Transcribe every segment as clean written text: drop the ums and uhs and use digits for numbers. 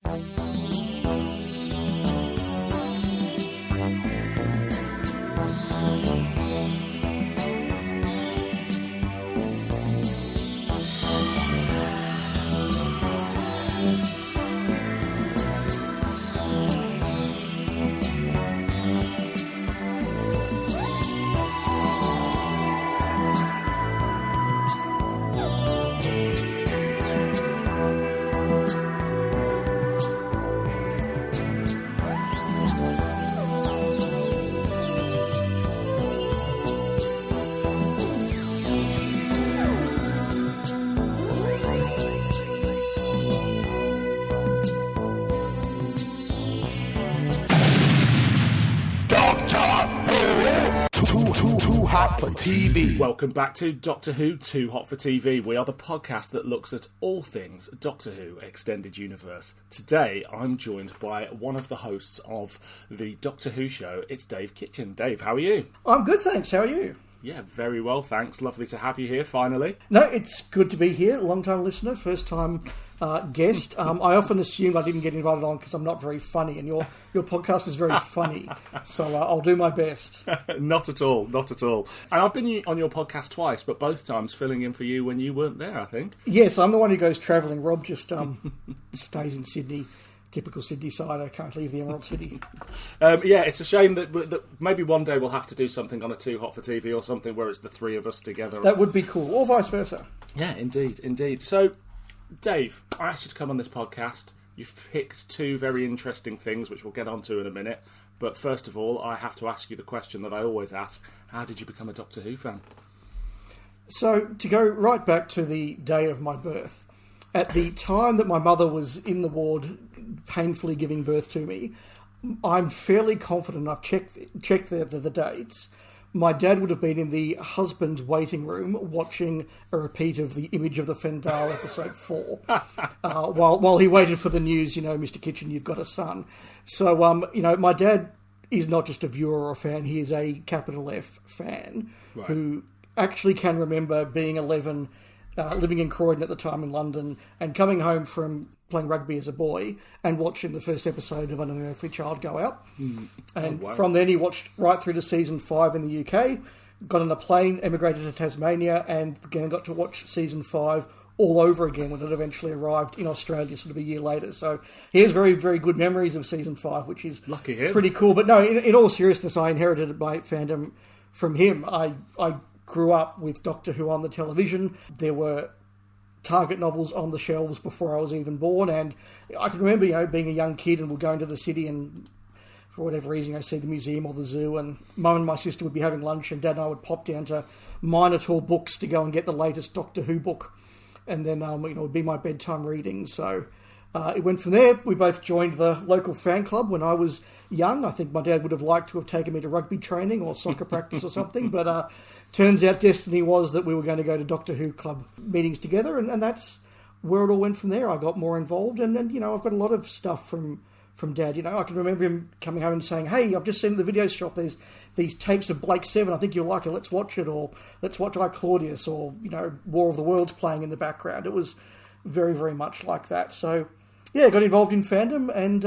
For TV. Welcome back to Doctor Who Too Hot for TV. We are the podcast that looks at all things Doctor Who Extended Universe. Today I'm joined by one of the hosts of the Doctor Who show. It's Dave Kitchen. Dave, how are you? I'm good, thanks. How are you? Yeah, very well, thanks. Lovely to have you here, finally. No, it's good to be here. Long-time listener, first-time guest. I often assumed I didn't get invited on because I'm not very funny, and your podcast is very funny, so I'll do my best. Not at all, not at all. And I've been on your podcast twice, but both times filling in for you when you weren't there, I think. Yes, I'm the one who goes travelling. Rob just stays in Sydney. Typical Sydney side, I can't leave the Emerald City. Yeah, it's a shame that maybe one day we'll have to do something on a Too Hot for TV or something where it's the three of us together. That would be cool, or vice versa. Yeah, indeed, indeed. So, Dave, I asked you to come on this podcast. You've picked two very interesting things, which we'll get onto in a minute. But first of all, I have to ask you the question that I always ask. How did you become a Doctor Who fan? So, to go right back to the day of my birth, at the time that my mother was in the ward painfully giving birth to me, I'm fairly confident, I've checked the dates, my dad would have been in the husband's waiting room watching a repeat of the Image of the Fendal episode 4 while he waited for the news, Mr. Kitchen, you've got a son. So, my dad is not just a viewer or a fan, he is a capital F fan, right, who actually can remember being 11, living in Croydon at the time in London, and coming home from playing rugby as a boy and watching the first episode of An Unearthly Child go out. And from then he watched right through to season 5 in the UK, got on a plane, emigrated to Tasmania, and again got to watch season 5 all over again when it eventually arrived in Australia sort of a year later. So he has very, very good memories of season 5, which is lucky him. Pretty cool. But no, in all seriousness, I inherited my fandom from him. I grew up with Doctor Who on the television. There were Target novels on the shelves before I was even born, and I can remember, being a young kid and we'd go into the city and for whatever reason, see the museum or the zoo, and Mum and my sister would be having lunch, and Dad and I would pop down to Minotaur Books to go and get the latest Doctor Who book, and then it would be my bedtime reading. So it went from there. We both joined the local fan club when I was young. I think my dad would have liked to have taken me to rugby training or soccer practice or something, but turns out destiny was that we were going to go to Doctor Who club meetings together, and that's where it all went from there. I got more involved, and I've got a lot of stuff from Dad. I can remember him coming home and saying, "Hey, I've just seen at the video shop, there's these tapes of Blake 7, I think you'll like it, let's watch it," or "Let's watch I, Claudius," or, War of the Worlds playing in the background. It was very, very much like that. So, yeah, got involved in fandom, and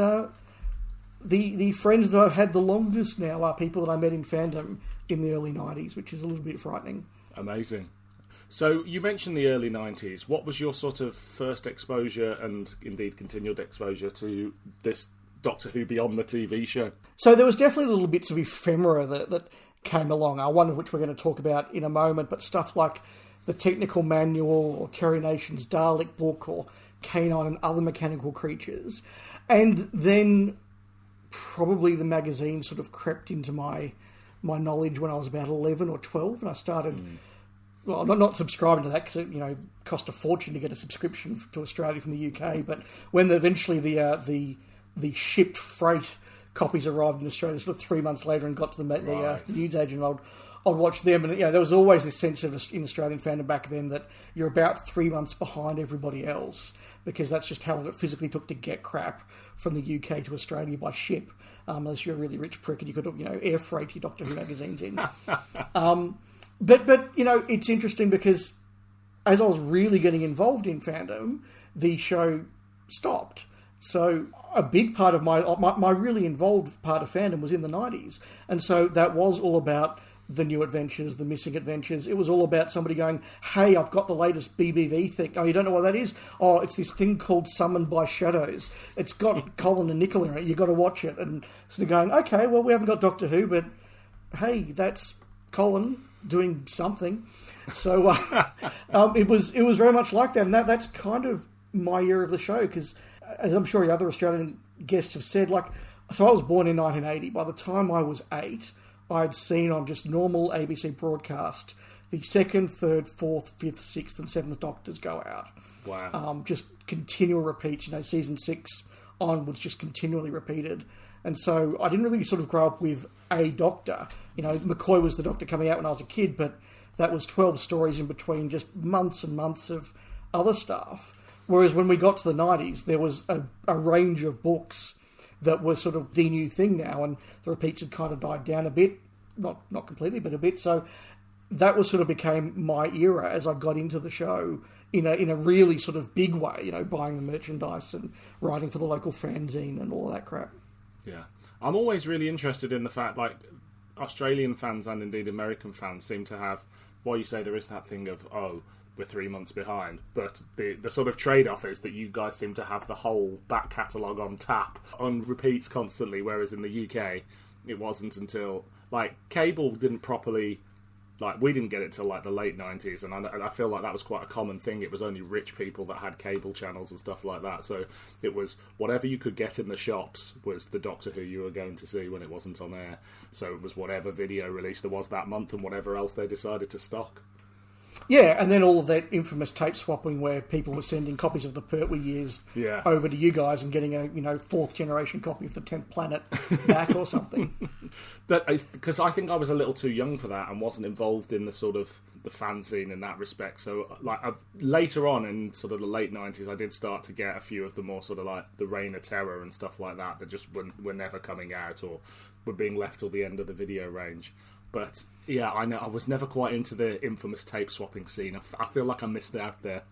the friends that I've had the longest now are people that I met in fandom in the early 90s, which is a little bit frightening. Amazing. So you mentioned the early 90s. What was your sort of first exposure and indeed continued exposure to this Doctor Who beyond the TV show? So there was definitely little bits of ephemera that came along, one of which we're going to talk about in a moment, but stuff like the Technical Manual or Terry Nation's Dalek book or K9 and Other Mechanical Creatures. And then probably the magazine sort of crept into my knowledge when I was about 11 or 12, and I started... Well, not subscribing to that because it, cost a fortune to get a subscription to Australia from the UK. But when eventually the shipped freight copies arrived in Australia, sort of 3 months later, and got to the newsagent, I'd watch them. And there was always this sense of in Australian fandom back then that you're about 3 months behind everybody else, because that's just how long it physically took to get crap from the UK to Australia by ship. Unless you're a really rich prick and you could air freight your Doctor Who magazines in. But it's interesting because as I was really getting involved in fandom, the show stopped. So a big part of my really involved part of fandom was in the 90s. And so that was all about the new adventures, the missing adventures. It was all about somebody going, hey, I've got the latest BBV thing. Oh, you don't know what that is? Oh, it's this thing called Summoned by Shadows. It's got Colin and Nicola in it. You've got to watch it. And sort of going, okay, well, we haven't got Doctor Who, but hey, that's Colin doing something. So it was very much like that. And that's kind of my year of the show, because as I'm sure the other Australian guests have said, so I was born in 1980. By the time I was 8, I'd seen on just normal ABC broadcast the 2nd, 3rd, 4th, 5th, 6th and 7th Doctors go out. Wow. Just continual repeats, season 6 onwards, just continually repeated. And so I didn't really sort of grow up with a Doctor. McCoy was the Doctor coming out when I was a kid, but that was 12 stories in between just months and months of other stuff. Whereas when we got to the 90s, there was a range of books that were sort of the new thing now, and the repeats had kind of died down a bit, not completely, but a bit. So that was sort of became my era as I got into the show in a really sort of big way, buying the merchandise and writing for the local fanzine and all that crap. Yeah. I'm always really interested in the fact, Australian fans and indeed American fans seem to have, while you say there is that thing of, we're 3 months behind, but the sort of trade-off is that you guys seem to have the whole back catalogue on tap, on repeats constantly, whereas in the UK, it wasn't until, cable didn't properly, we didn't get it till, the late 90s, and I feel like that was quite a common thing. It was only rich people that had cable channels and stuff like that, so it was whatever you could get in the shops was the Doctor Who you were going to see when it wasn't on air, so it was whatever video release there was that month and whatever else they decided to stock. Yeah, and then all of that infamous tape swapping where people were sending copies of the Pertwee years over to you guys and getting a 4th generation copy of the 10th Planet back or something. Because I think I was a little too young for that and wasn't involved in the sort of the fan scene in that respect. So later on in sort of the late 90s, I did start to get a few of the more sort of the Reign of Terror and stuff like that just were never coming out or were being left till the end of the video range. But yeah, I know I was never quite into the infamous tape swapping scene. I feel like I missed out there.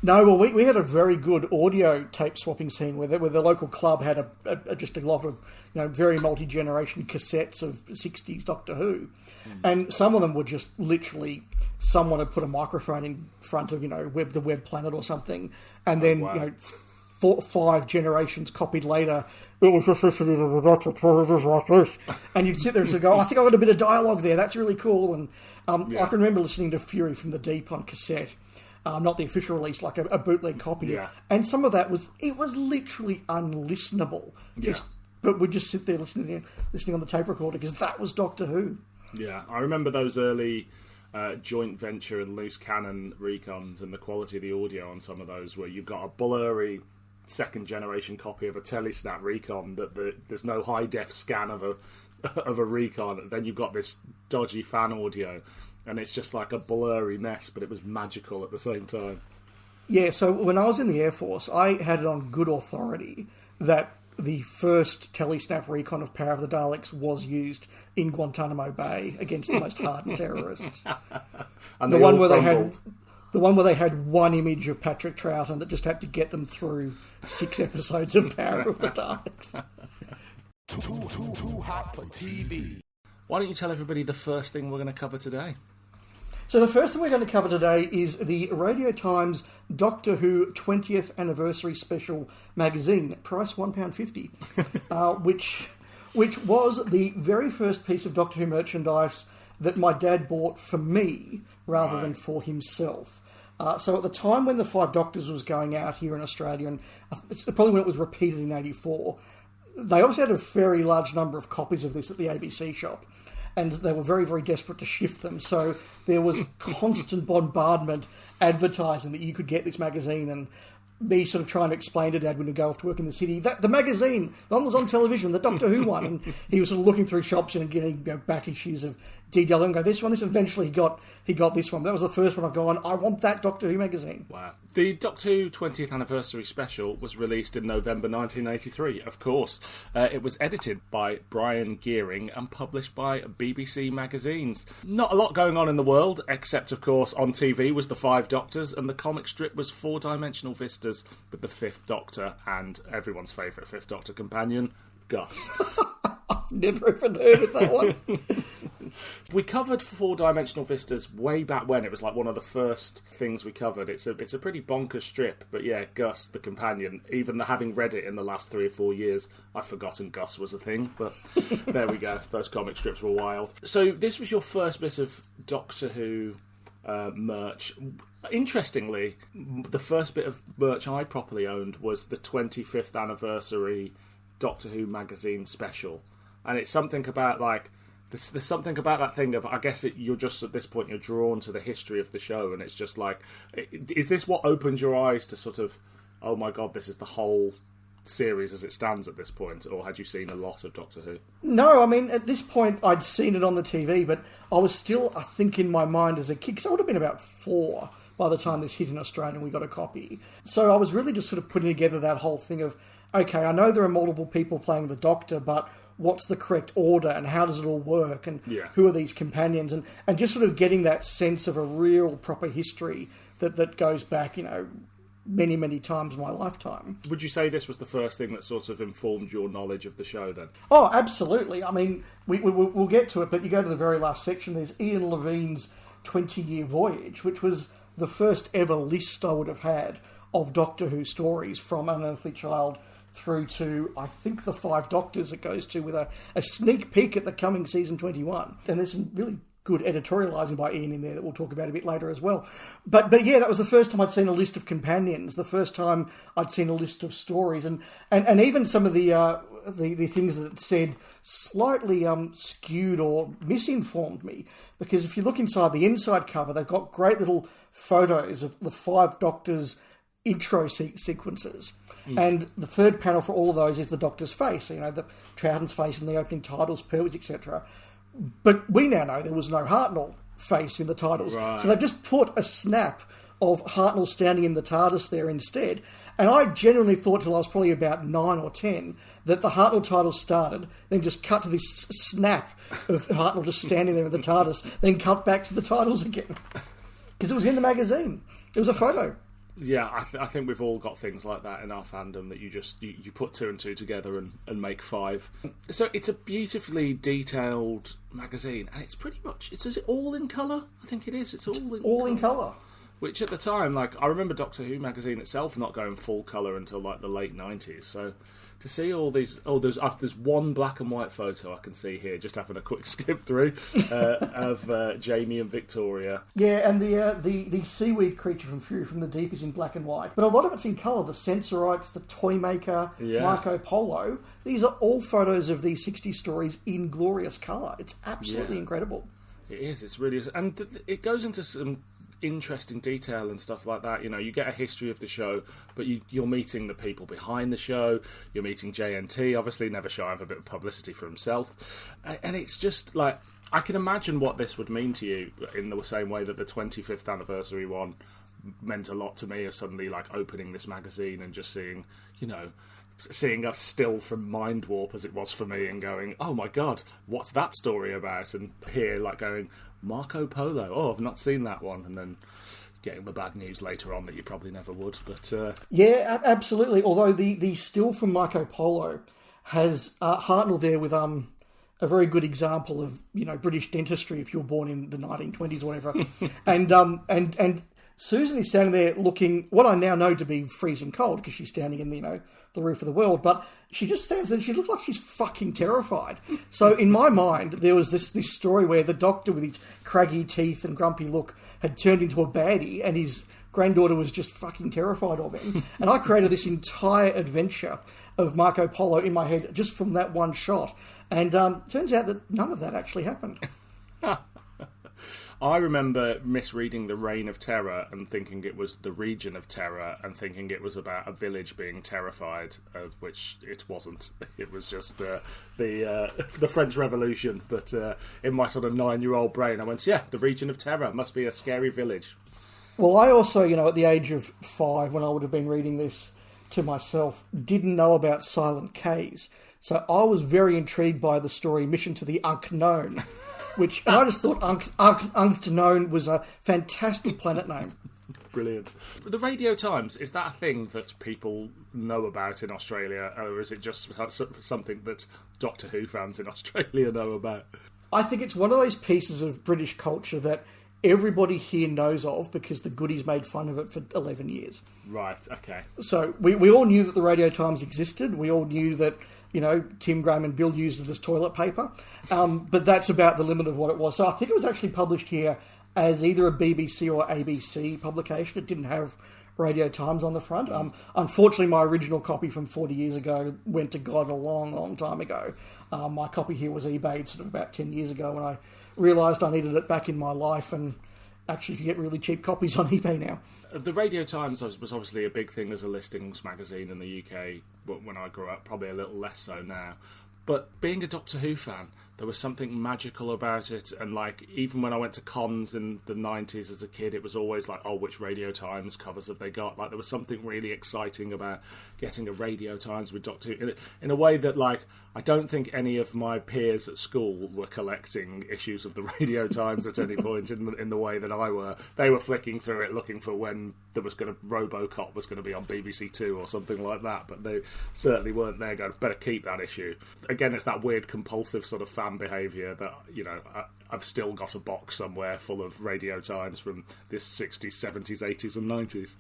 No, well, we had a very good audio tape swapping scene where the local club had just a lot of very multi-generation cassettes of 60s Doctor Who, and some of them were just literally someone had put a microphone in front of the Web Planet or something, and then 4 or 5 generations copied later, it was just listening to the Doctor just like this. And you'd sit there and sort of go, I think I got a bit of dialogue there, that's really cool. And I can remember listening to Fury from the Deep on cassette, not the official release, like a bootleg copy. Yeah. And some of that was literally unlistenable. But we'd just sit there listening on the tape recorder because that was Doctor Who. Yeah, I remember those early joint venture and loose cannon recons and the quality of the audio on some of those where you've got a blurry 2nd generation copy of a Telesnap recon that there's no high def scan of a recon, and then you've got this dodgy fan audio and it's just like a blurry mess, but it was magical at the same time. Yeah, so when I was in the Air Force, I had it on good authority that the first Telesnap recon of Power of the Daleks was used in Guantánamo Bay against the most hardened terrorists. And the one where they had one image of Patrick Troughton that just had to get them through 6 episodes of Power of the Daleks. Too hot for TV. Why don't you tell everybody the first thing we're going to cover today? So the first thing we're going to cover today is the Radio Times Doctor Who 20th Anniversary Special magazine, price £1.50, which was the very first piece of Doctor Who merchandise that my dad bought for me rather than for himself. So at the time when the 5 Doctors was going out here in Australia, and it's probably when it was repeated in 84, they obviously had a very large number of copies of this at the ABC shop, and they were very, very desperate to shift them. So there was constant bombardment advertising that you could get this magazine, and me sort of trying to explain to Dad when we go off to work in the city, that the magazine, the one that was on television, the Doctor Who one, and he was sort of looking through shops and getting back issues of DW and go, this one. Eventually he got this one. That was the first one I've gone, I want that Doctor Who magazine. Wow. The Doctor Who 20th Anniversary Special was released in November 1983, of course. It was edited by Brian Gearing and published by BBC Magazines. Not a lot going on in the world, except, of course, on TV was the Five Doctors, and the comic strip was four-dimensional vistas with the Fifth Doctor and everyone's favourite Fifth Doctor companion, Gus. I've never even heard of that one. We covered four-dimensional vistas way back when. It was like one of the first things we covered. It's a pretty bonkers strip, but yeah, Gus, the companion, even having read it in the last 3 or 4 years, I've forgotten Gus was a thing, but there we go. Those comic strips were wild. So this was your first bit of Doctor Who merch. Interestingly, the first bit of merch I properly owned was the 25th anniversary Doctor Who magazine special. And it's something about, like, there's something about that thing of, I guess you're just, at this point, you're drawn to the history of the show, and it's just like, is this what opened your eyes to sort of, oh my god, this is the whole series as it stands at this point, or had you seen a lot of Doctor Who? No, I mean, at this point, I'd seen it on the TV, but I was still, I think, in my mind as a kid, because I would have been about 4 by the time this hit in Australia and we got a copy. So I was really just sort of putting together that whole thing of, okay, I know there are multiple people playing the Doctor, but what's the correct order and how does it all work and who are these companions and just sort of getting that sense of a real proper history that goes back, many, many times in my lifetime. Would you say this was the first thing that sort of informed your knowledge of the show then? Oh, absolutely. I mean, we'll get to it, but you go to the very last section, there's Ian Levine's 20-year voyage, which was the first ever list I would have had of Doctor Who stories from Unearthly Child through to, I think, the Five Doctors it goes to, with a sneak peek at the coming season 21. And there's some really good editorialising by Ian in there that we'll talk about a bit later as well. But yeah, that was the first time I'd seen a list of companions, the first time I'd seen a list of stories, and even some of the things that it said slightly skewed or misinformed me, because if you look inside the inside cover, they've got great little photos of the Five Doctors' intro sequences. And the third panel for all of those is the Doctor's face, the Troughton's face in the opening titles, Pertwee, etc. But we now know there was no Hartnell face in the titles. Right. So they've just put a snap of Hartnell standing in the TARDIS there instead. And I genuinely thought till I was probably about 9 or 10 that the Hartnell titles started, then just cut to this snap of Hartnell just standing there in the TARDIS, then cut back to the titles again. Because it was in the magazine. It was a photo. Yeah, I think we've all got things like that in our fandom that you put 2 and 2 together and make 5. So it's a beautifully detailed magazine, and it's pretty much, is it all in colour? I think it is. It's all in colour. Which at the time, like, I remember Doctor Who magazine itself not going full colour until like the late 90s. So to see all these, there's one black and white photo I can see here, just having a quick skip through of Jamie and Victoria. Yeah, and the seaweed creature from Fury from the Deep is in black and white, but a lot of it's in colour. The Sensorites, the Toymaker, Marco Polo. These are all photos of these 60 stories in glorious colour. It's absolutely incredible. It is. It's really, and it goes into some interesting detail and stuff like that. You get a history of the show, but you're meeting the people behind the show. You're meeting JNT, obviously never shy of a bit of publicity for himself, and it's just like, I can imagine what this would mean to you in the same way that the 25th anniversary one meant a lot to me, of suddenly like opening this magazine and just seeing a still from Mind Warp as it was for me, and going, oh my god, what's that story about? And here, like, going, Marco Polo, oh, I've not seen that one, and then getting the bad news later on that you probably never would. But yeah, absolutely. Although the still from Marco Polo has Hartnell there with a very good example of British dentistry if you were born in the 1920s or whatever, and Susan is standing there looking what I now know to be freezing cold, because she's standing in the roof of the world, but she just stands there and she looks like she's fucking terrified. So in my mind, there was this story where the Doctor with his craggy teeth and grumpy look had turned into a baddie, and his granddaughter was just fucking terrified of him. And I created this entire adventure of Marco Polo in my head just from that one shot. And turns out that none of that actually happened. I remember misreading the Reign of Terror and thinking it was the Region of Terror and thinking it was about a village being terrified, of which it wasn't. It was just the French Revolution. But in my sort of 9-year-old brain, I went, yeah, the Region of Terror must be a scary village. Well, I also, at the age of 5, when I would have been reading this to myself, didn't know about silent Ks. So I was very intrigued by the story Mission to the Unknown, and I just thought Unknown was a fantastic planet name. Brilliant. The Radio Times, is that a thing that people know about in Australia, or is it just something that Doctor Who fans in Australia know about? I think it's one of those pieces of British culture that everybody here knows of because the goodies made fun of it for 11 years. Right, okay. So we all knew that the Radio Times existed. We all knew that, Tim Graham and Bill used it as toilet paper. But that's about the limit of what it was. So I think it was actually published here as either a BBC or ABC publication. It didn't have Radio Times on the front. Unfortunately, my original copy from 40 years ago went to God a long, long time ago. My copy here was eBayed sort of about 10 years ago when I realised I needed it back in my life, and actually you get really cheap copies on eBay now. The Radio Times was obviously a big thing as a listings magazine in the UK when I grew up, probably a little less so now. But being a Doctor Who fan, there was something magical about it, and even when I went to cons in the 90s as a kid, it was always like, oh, which Radio Times covers have they got? There was something really exciting about getting a Radio Times with Doctor Who in a way that I don't think any of my peers at school were collecting issues of the Radio Times at any point in the way that I were. They were flicking through it looking for when there was RoboCop was going to be on BBC Two or something like that, but they certainly weren't there going, better keep that issue. Again, it's that weird compulsive sort of fan behaviour that, I've still got a box somewhere full of Radio Times from this 60s, 70s, 80s and 90s.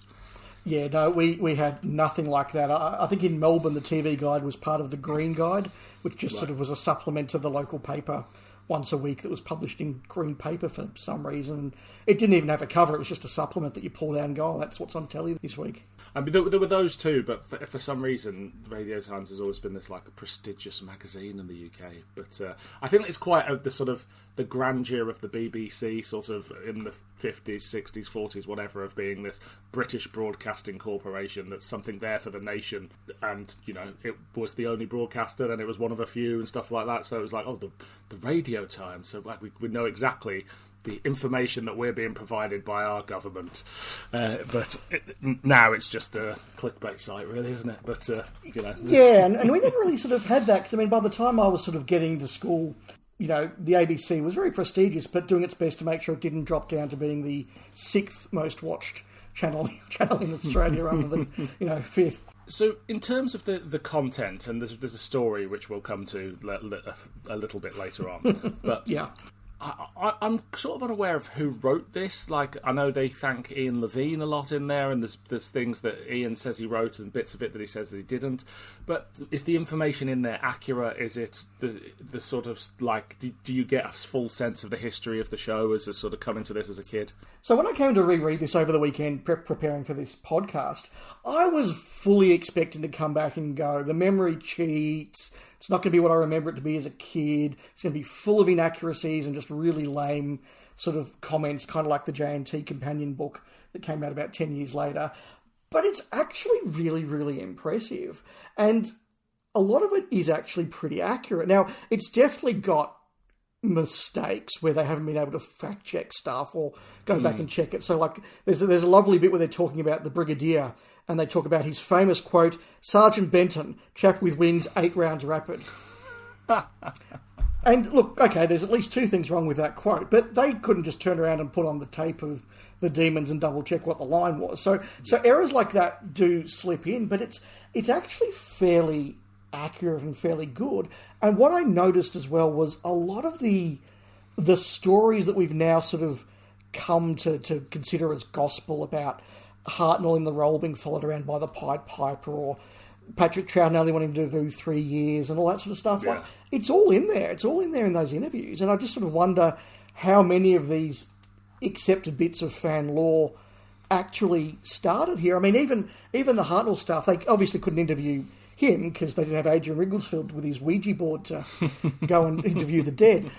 Yeah, no, we had nothing like that. I think in Melbourne the TV Guide was part of the Green Guide, which just sort of was a supplement to the local paper once a week that was published in green paper for some reason. It didn't even have a cover, it was just a supplement that you pulled out and go, oh, that's what's on telly this week. I mean, there were those too, but for some reason, Radio Times has always been this a prestigious magazine in the UK. But I think it's quite the grandeur of the BBC, sort of in the 50s, 60s, 40s, whatever, of being this British Broadcasting Corporation that's something there for the nation. And, it was the only broadcaster, and it was one of a few and stuff like that. So it was like, oh, the Radio Times. So we know exactly the information that we're being provided by our government. But now it's just a clickbait site, really, isn't it? But, Yeah, and we never really sort of had that, because, by the time I was sort of getting to school, the ABC was very prestigious, but doing its best to make sure it didn't drop down to being the 6th most watched channel in Australia rather than, 5th. So, in terms of the content, and there's a story which we'll come to a little bit later on, but yeah. I'm sort of unaware of who wrote this. I know they thank Ian Levine a lot in there, and there's things that Ian says he wrote and bits of it that he says that he didn't. But is the information in there accurate? Is it the sort of do you get a full sense of the history of the show as a sort of coming to this as a kid? So when I came to reread this over the weekend, preparing for this podcast, I was fully expecting to come back and go, the memory cheats. It's not going to be what I remember it to be as a kid. It's going to be full of inaccuracies and just really lame sort of comments, kind of like the J&T companion book that came out about 10 years later. But it's actually really, really impressive. And a lot of it is actually pretty accurate. Now, it's definitely got mistakes where they haven't been able to fact check stuff or go back and check it. So there's a lovely bit where they're talking about the Brigadier, and they talk about his famous quote, Sergeant Benton, chap with wings 8 rounds rapid. And look, okay, there's at least 2 things wrong with that quote, but they couldn't just turn around and put on the tape of the Demons and double check what the line was. So errors like that do slip in, but it's actually fairly accurate and fairly good. And what I noticed as well was a lot of the stories that we've now sort of come to consider as gospel about Hartnell in the role being followed around by the Pied Piper, or Patrick Troughton only wanting to do 3 years and all that sort of stuff. Yeah. It's all in there. It's all in there in those interviews. And I just sort of wonder how many of these accepted bits of fan lore actually started here. I mean, even the Hartnell stuff, they obviously couldn't interview him because they didn't have Adrian Wrigglesfield with his Ouija board to go and interview the dead.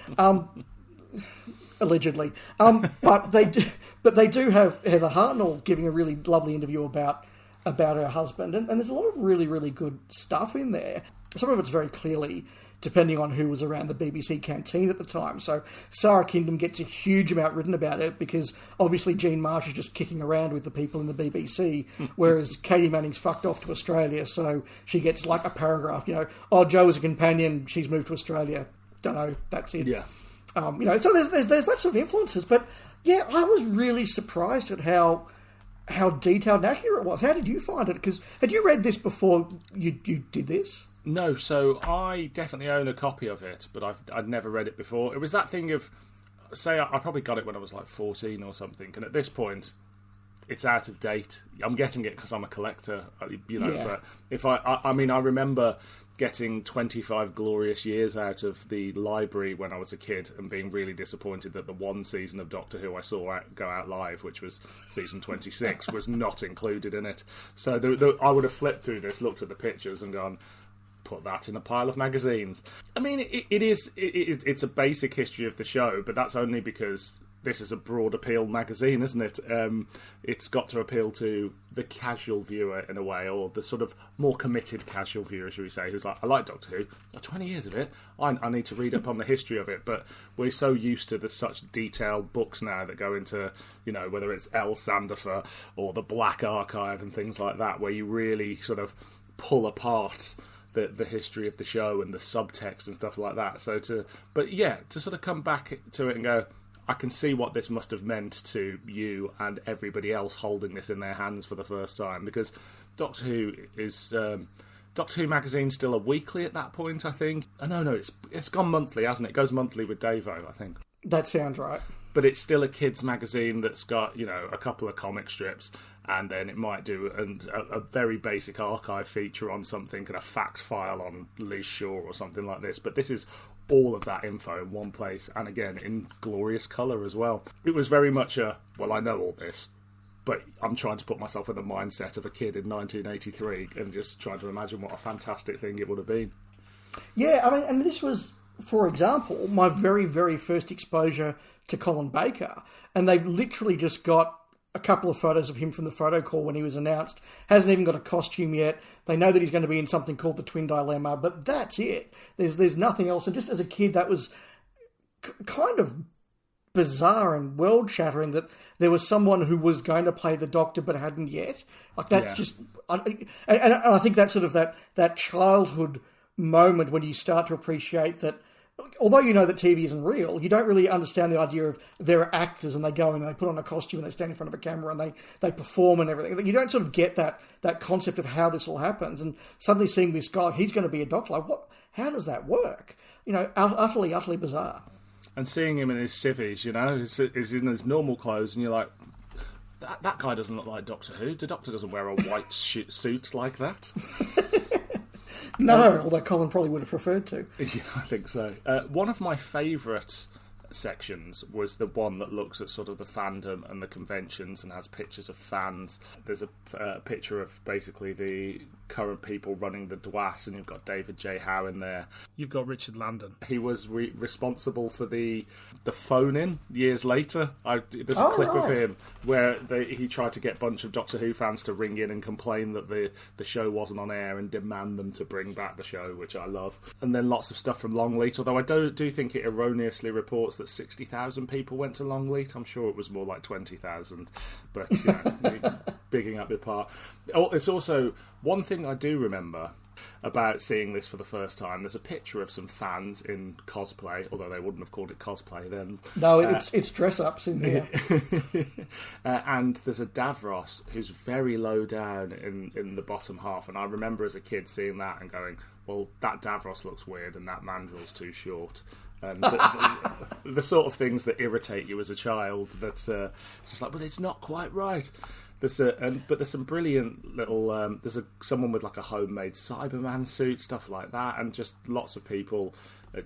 Allegedly. But they do have Heather Hartnell giving a really lovely interview about her husband, and there's a lot of really, really good stuff in there. Some of it's very clearly depending on who was around the BBC canteen at the time. So Sarah Kingdom gets a huge amount written about it because obviously Jean Marsh is just kicking around with the people in the BBC, whereas Katie Manning's fucked off to Australia, so she gets like a paragraph, Jo is a companion, she's moved to Australia. Don't know, that's it. Yeah. So there's lots of influences, but yeah, I was really surprised at how detailed and accurate it was. How did you find it? Because had you read this before you did this? No, so I definitely own a copy of it, but I'd never read it before. It was that thing of, say, I probably got it when I was like 14 or something, and at this point, it's out of date. I'm getting it because I'm a collector, but if I remember getting 25 glorious years out of the library when I was a kid and being really disappointed that the one season of Doctor Who I saw go out live, which was season 26, was not included in it. So I would have flipped through this, looked at the pictures and gone, put that in a pile of magazines. I mean, it's a basic history of the show, but that's only because this is a broad appeal magazine, isn't it? It's got to appeal to the casual viewer in a way, or the sort of more committed casual viewer, should we say, who's like, I like Doctor Who. 20 years of it. I need to read up on the history of it, but we're so used to the such detailed books now that go into, whether it's El Sandifer or the Black Archive and things like that, where you really sort of pull apart the history of the show and the subtext and stuff like that. To sort of come back to it and go, I can see what this must have meant to you and everybody else holding this in their hands for the first time, because Doctor Who is Doctor Who magazine's still a weekly at that point, I think. No, it's gone monthly, hasn't it? It goes monthly with Davo, I think. That sounds right. But it's still a kids magazine that's got, a couple of comic strips, and then it might do a very basic archive feature on something and a fact file on Liz Shaw or something like this. But this is all of that info in one place, and again, in glorious colour as well. It was very much I know all this, but I'm trying to put myself in the mindset of a kid in 1983 and just trying to imagine what a fantastic thing it would have been. Yeah, I mean, and this was, for example, my very, very first exposure to Colin Baker, and they've literally just got a couple of photos of him from the photo call when he was announced. Hasn't even got a costume yet. They know that he's going to be in something called The Twin Dilemma, but that's it. There's nothing else. And just as a kid, that was kind of bizarre and world-shattering that there was someone who was going to play the Doctor but hadn't yet. Like, that's just... And I think that's sort of that childhood moment when you start to appreciate that although you know that TV isn't real, you don't really understand the idea of they're actors and they go in and they put on a costume and they stand in front of a camera and they perform and everything. You don't sort of get that concept of how this all happens. And suddenly seeing this guy, he's going to be a doctor. Like, what? How does that work? Utterly, utterly bizarre. And seeing him in his civvies, is in his normal clothes, and you're like, that guy doesn't look like Doctor Who. The Doctor doesn't wear a white suit like that. No, although Colin probably would have preferred to. Yeah, I think so. One of my favourite sections was the one that looks at sort of the fandom and the conventions and has pictures of fans. There's a picture of basically the current people running the DWAS, and you've got David J. Howe in there. You've got Richard Landon. He was responsible for the phone-in years later. There's a clip of him where he tried to get a bunch of Doctor Who fans to ring in and complain that the show wasn't on air and demand them to bring back the show, which I love. And then lots of stuff from Longleat, although I do think it erroneously reports that 60,000 people went to Longleat. I'm sure it was more like 20,000, but bigging up your part. It's also one thing I do remember about seeing this for the first time. There's a picture of some fans in cosplay, although they wouldn't have called it cosplay then. No, it's dress-ups in here. And there's a Davros who's very low down in the bottom half, and I remember as a kid seeing that and going, well, that Davros looks weird and that mandrel's too short. And the sort of things that irritate you as a child, that's just like, but it's not quite right. But there's some brilliant little... there's someone with like a homemade Cyberman suit, stuff like that, and just lots of people,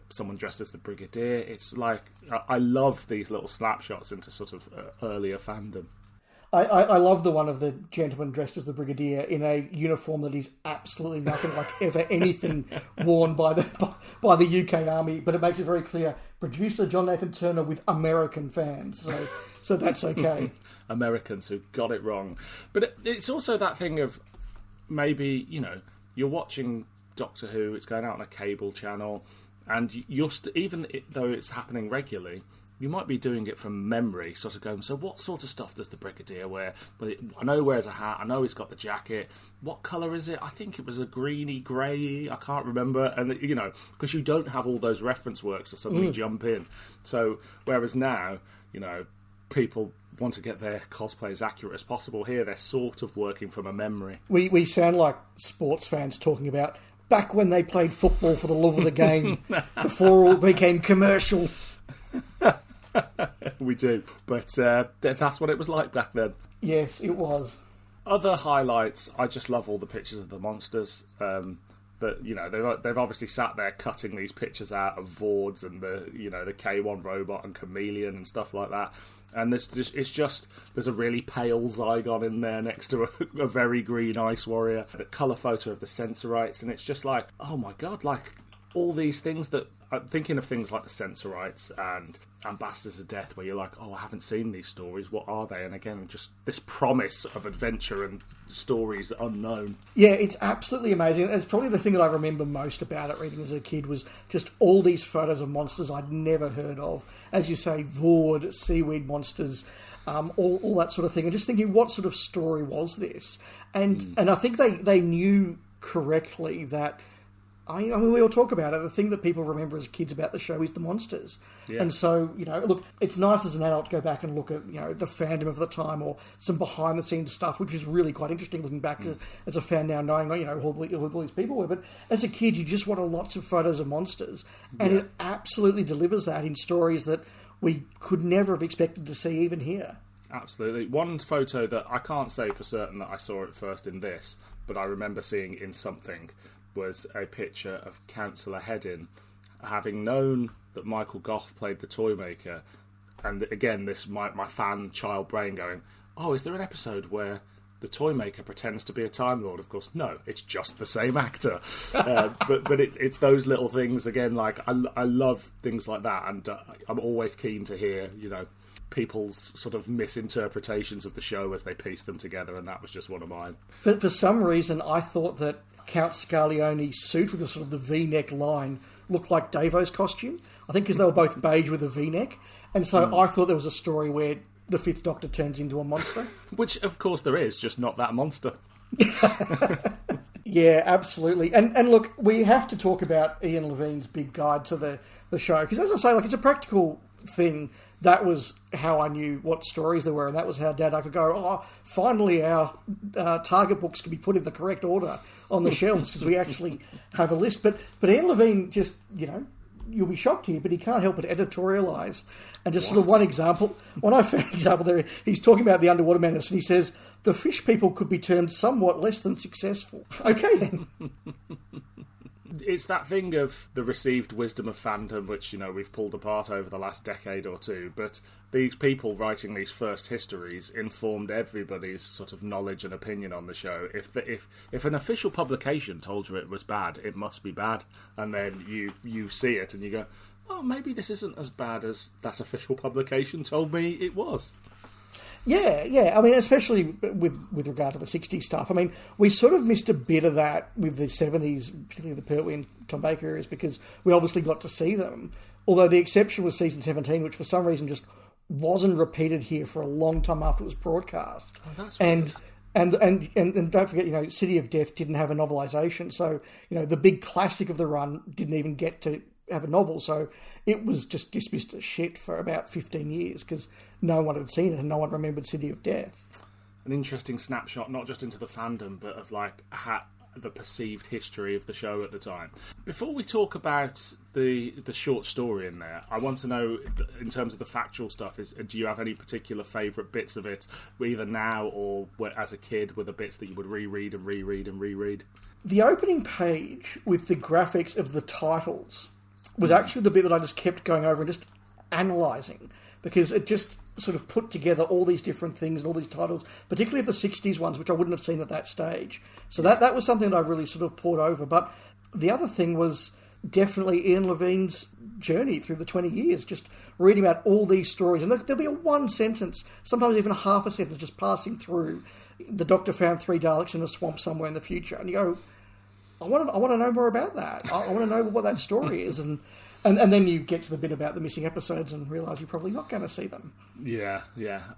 someone dressed as the Brigadier. It's like, I love these little snapshots into sort of earlier fandom. I love the one of the gentleman dressed as the Brigadier in a uniform that is absolutely nothing like ever anything worn by the UK Army, but it makes it very clear, producer John Nathan Turner with American fans, so that's okay. Americans who got it wrong. But it's also that thing of maybe, you're watching Doctor Who, it's going out on a cable channel, and you're even though it's happening regularly, you might be doing it from memory, sort of going, so what sort of stuff does the Brigadier wear? Well, I know he wears a hat, I know he's got the jacket. What colour is it? I think it was a greeny, grey, I can't remember. And, because you don't have all those reference works to suddenly jump in. So, whereas now, people want to get their cosplay as accurate as possible. Here, they're sort of working from a memory. We sound like sports fans talking about back when they played football for the love of the game, before it became commercial. We do, but that's what it was like back then. Yes, it was. Other highlights, I just love all the pictures of the monsters. That they've obviously sat there cutting these pictures out of Vords and the K1 robot and Chameleon and stuff like that. And there's a really pale Zygon in there next to a very green Ice Warrior. The colour photo of the Sensorites, and it's just like, oh my god, like all these things that I'm thinking of, things like the Sensorites and Ambassadors of Death, where you're like, oh, I haven't seen these stories, what are they? And again, just this promise of adventure and stories unknown. Yeah, it's absolutely amazing. It's probably the thing that I remember most about it, reading as a kid, was just all these photos of monsters I'd never heard of. As you say, Vord, seaweed monsters, all that sort of thing. And just thinking, what sort of story was this? And I think they knew correctly that, I mean, we all talk about it. The thing that people remember as kids about the show is the monsters. Yeah. And so, look, it's nice as an adult to go back and look at, the fandom of the time or some behind-the-scenes stuff, which is really quite interesting looking back as a fan now, knowing, who all these people were. But as a kid, you just wanted lots of photos of monsters. And it absolutely delivers that in stories that we could never have expected to see even here. Absolutely. One photo that I can't say for certain that I saw it first in this, but I remember seeing in something, was a picture of Councillor Heddin, having known that Michael Gough played the Toymaker, and again, this my fan child brain going, oh, is there an episode where the Toymaker pretends to be a Time Lord? Of course, no, it's just the same actor. But it's those little things, again, like, I love things like that, and I'm always keen to hear, people's sort of misinterpretations of the show as they piece them together, and that was just one of mine. For some reason, I thought that Count Scarleone's suit with the sort of the V-neck line looked like Davo's costume. I think because they were both beige with a V-neck. And so I thought there was a story where the Fifth Doctor turns into a monster. Which, of course, there is, just not that monster. Yeah, absolutely. And look, we have to talk about Ian Levine's big guide to the show. Because as I say, it's a practical thing. That was how I knew what stories there were, and that was how Dad, I could go, oh, finally our target books can be put in the correct order on the shelves, because we actually have a list. But Ian Levine just, you'll be shocked here, but he can't help but editorialise. And just sort of one example there, he's talking about the underwater menace, and he says, the fish people could be termed somewhat less than successful. Okay, then. It's that thing of the received wisdom of fandom, which, we've pulled apart over the last decade or two, but these people writing these first histories informed everybody's sort of knowledge and opinion on the show. If an official publication told you it was bad, it must be bad. And then you see it and you go, well, maybe this isn't as bad as that official publication told me it was. Yeah. I mean, especially with regard to the 60s stuff. I mean, we sort of missed a bit of that with the 70s, particularly the Pertwee and Tom Baker areas, because we obviously got to see them. Although the exception was season 17, which for some reason just wasn't repeated here for a long time after it was broadcast. Oh, that's weird. And don't forget, City of Death didn't have a novelisation, so the big classic of the run didn't even get to have a novel, so it was just dismissed as shit for about 15 years because no one had seen it and no one remembered City of Death. An interesting snapshot, not just into the fandom, but of the perceived history of the show at the time. Before we talk about the short story in there, I want to know, in terms of the factual stuff, do you have any particular favourite bits of it, either now or as a kid, were the bits that you would reread and reread and reread? The opening page with the graphics of the titles was actually the bit that I just kept going over and just analysing, because it just sort of put together all these different things and all these titles, particularly of the 60s ones, which I wouldn't have seen at that stage. So that was something that I really sort of poured over. But the other thing was definitely Ian Levine's journey through the 20 years, just reading about all these stories. And there'll be a one sentence, sometimes even a half a sentence, just passing through. The Doctor found 3 Daleks in a swamp somewhere in the future. And you go, I want to know more about that. I want to know what that story is. And then you get to the bit about the missing episodes and realise you're probably not going to see them. Yeah.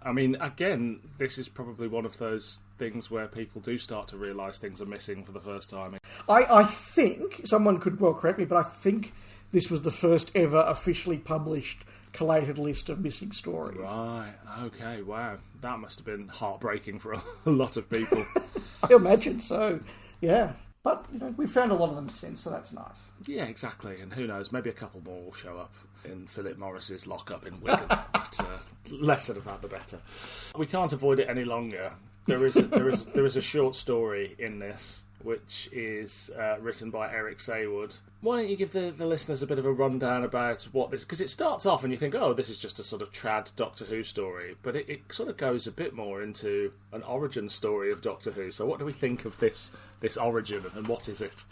I mean, again, this is probably one of those things where people do start to realise things are missing for the first time. I think, someone could well correct me, but I think this was the first ever officially published collated list of missing stories. Right, okay, wow. That must have been heartbreaking for a lot of people. I imagine so, yeah. But, we've found a lot of them since, so that's nice. Yeah, exactly. And who knows, maybe a couple more will show up in Philip Morris's lockup in Wigan. But less said about the better. We can't avoid it any longer. There is a short story in this, which is written by Eric Saywood. Why don't you give the listeners a bit of a rundown about what this... Because it starts off and you think, oh, this is just a sort of trad Doctor Who story. But it sort of goes a bit more into an origin story of Doctor Who. So what do we think of this origin and what is it?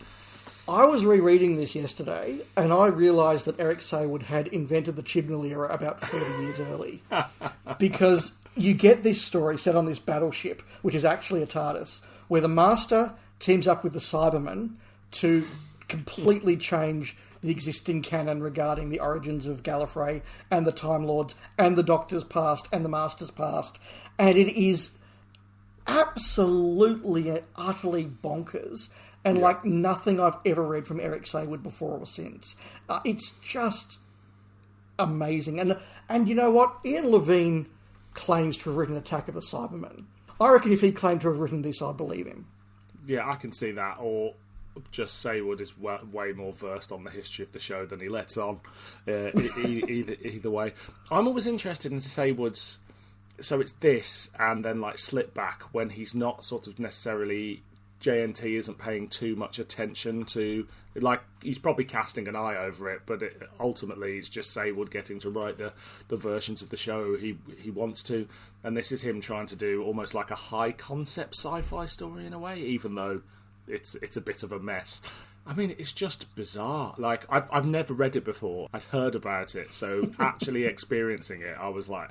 I was rereading this yesterday and I realised that Eric Saywood had invented the Chibnall era about 30 years early. Because you get this story set on this battleship, which is actually a TARDIS, where the Master teams up with the Cybermen to completely change the existing canon regarding the origins of Gallifrey and the Time Lords and the Doctor's past and the Master's past. And it is absolutely and utterly bonkers and like nothing I've ever read from Eric Saywood before or since. It's just amazing. And you know what? Ian Levine claims to have written Attack of the Cybermen. I reckon if he claimed to have written this, I'd believe him. Yeah, I can see that. Or just Saywood is way more versed on the history of the show than he lets on. Either way. I'm always interested in Saywood's... So it's this, and then like slip back when he's not sort of necessarily... JNT isn't paying too much attention to... Like, he's probably casting an eye over it, but ultimately it's just Saywood getting to write the versions of the show he wants to. And this is him trying to do almost like a high-concept sci-fi story in a way, even though it's a bit of a mess. I mean, it's just bizarre. Like, I've never read it before. I'd heard about it, so actually experiencing it, I was like,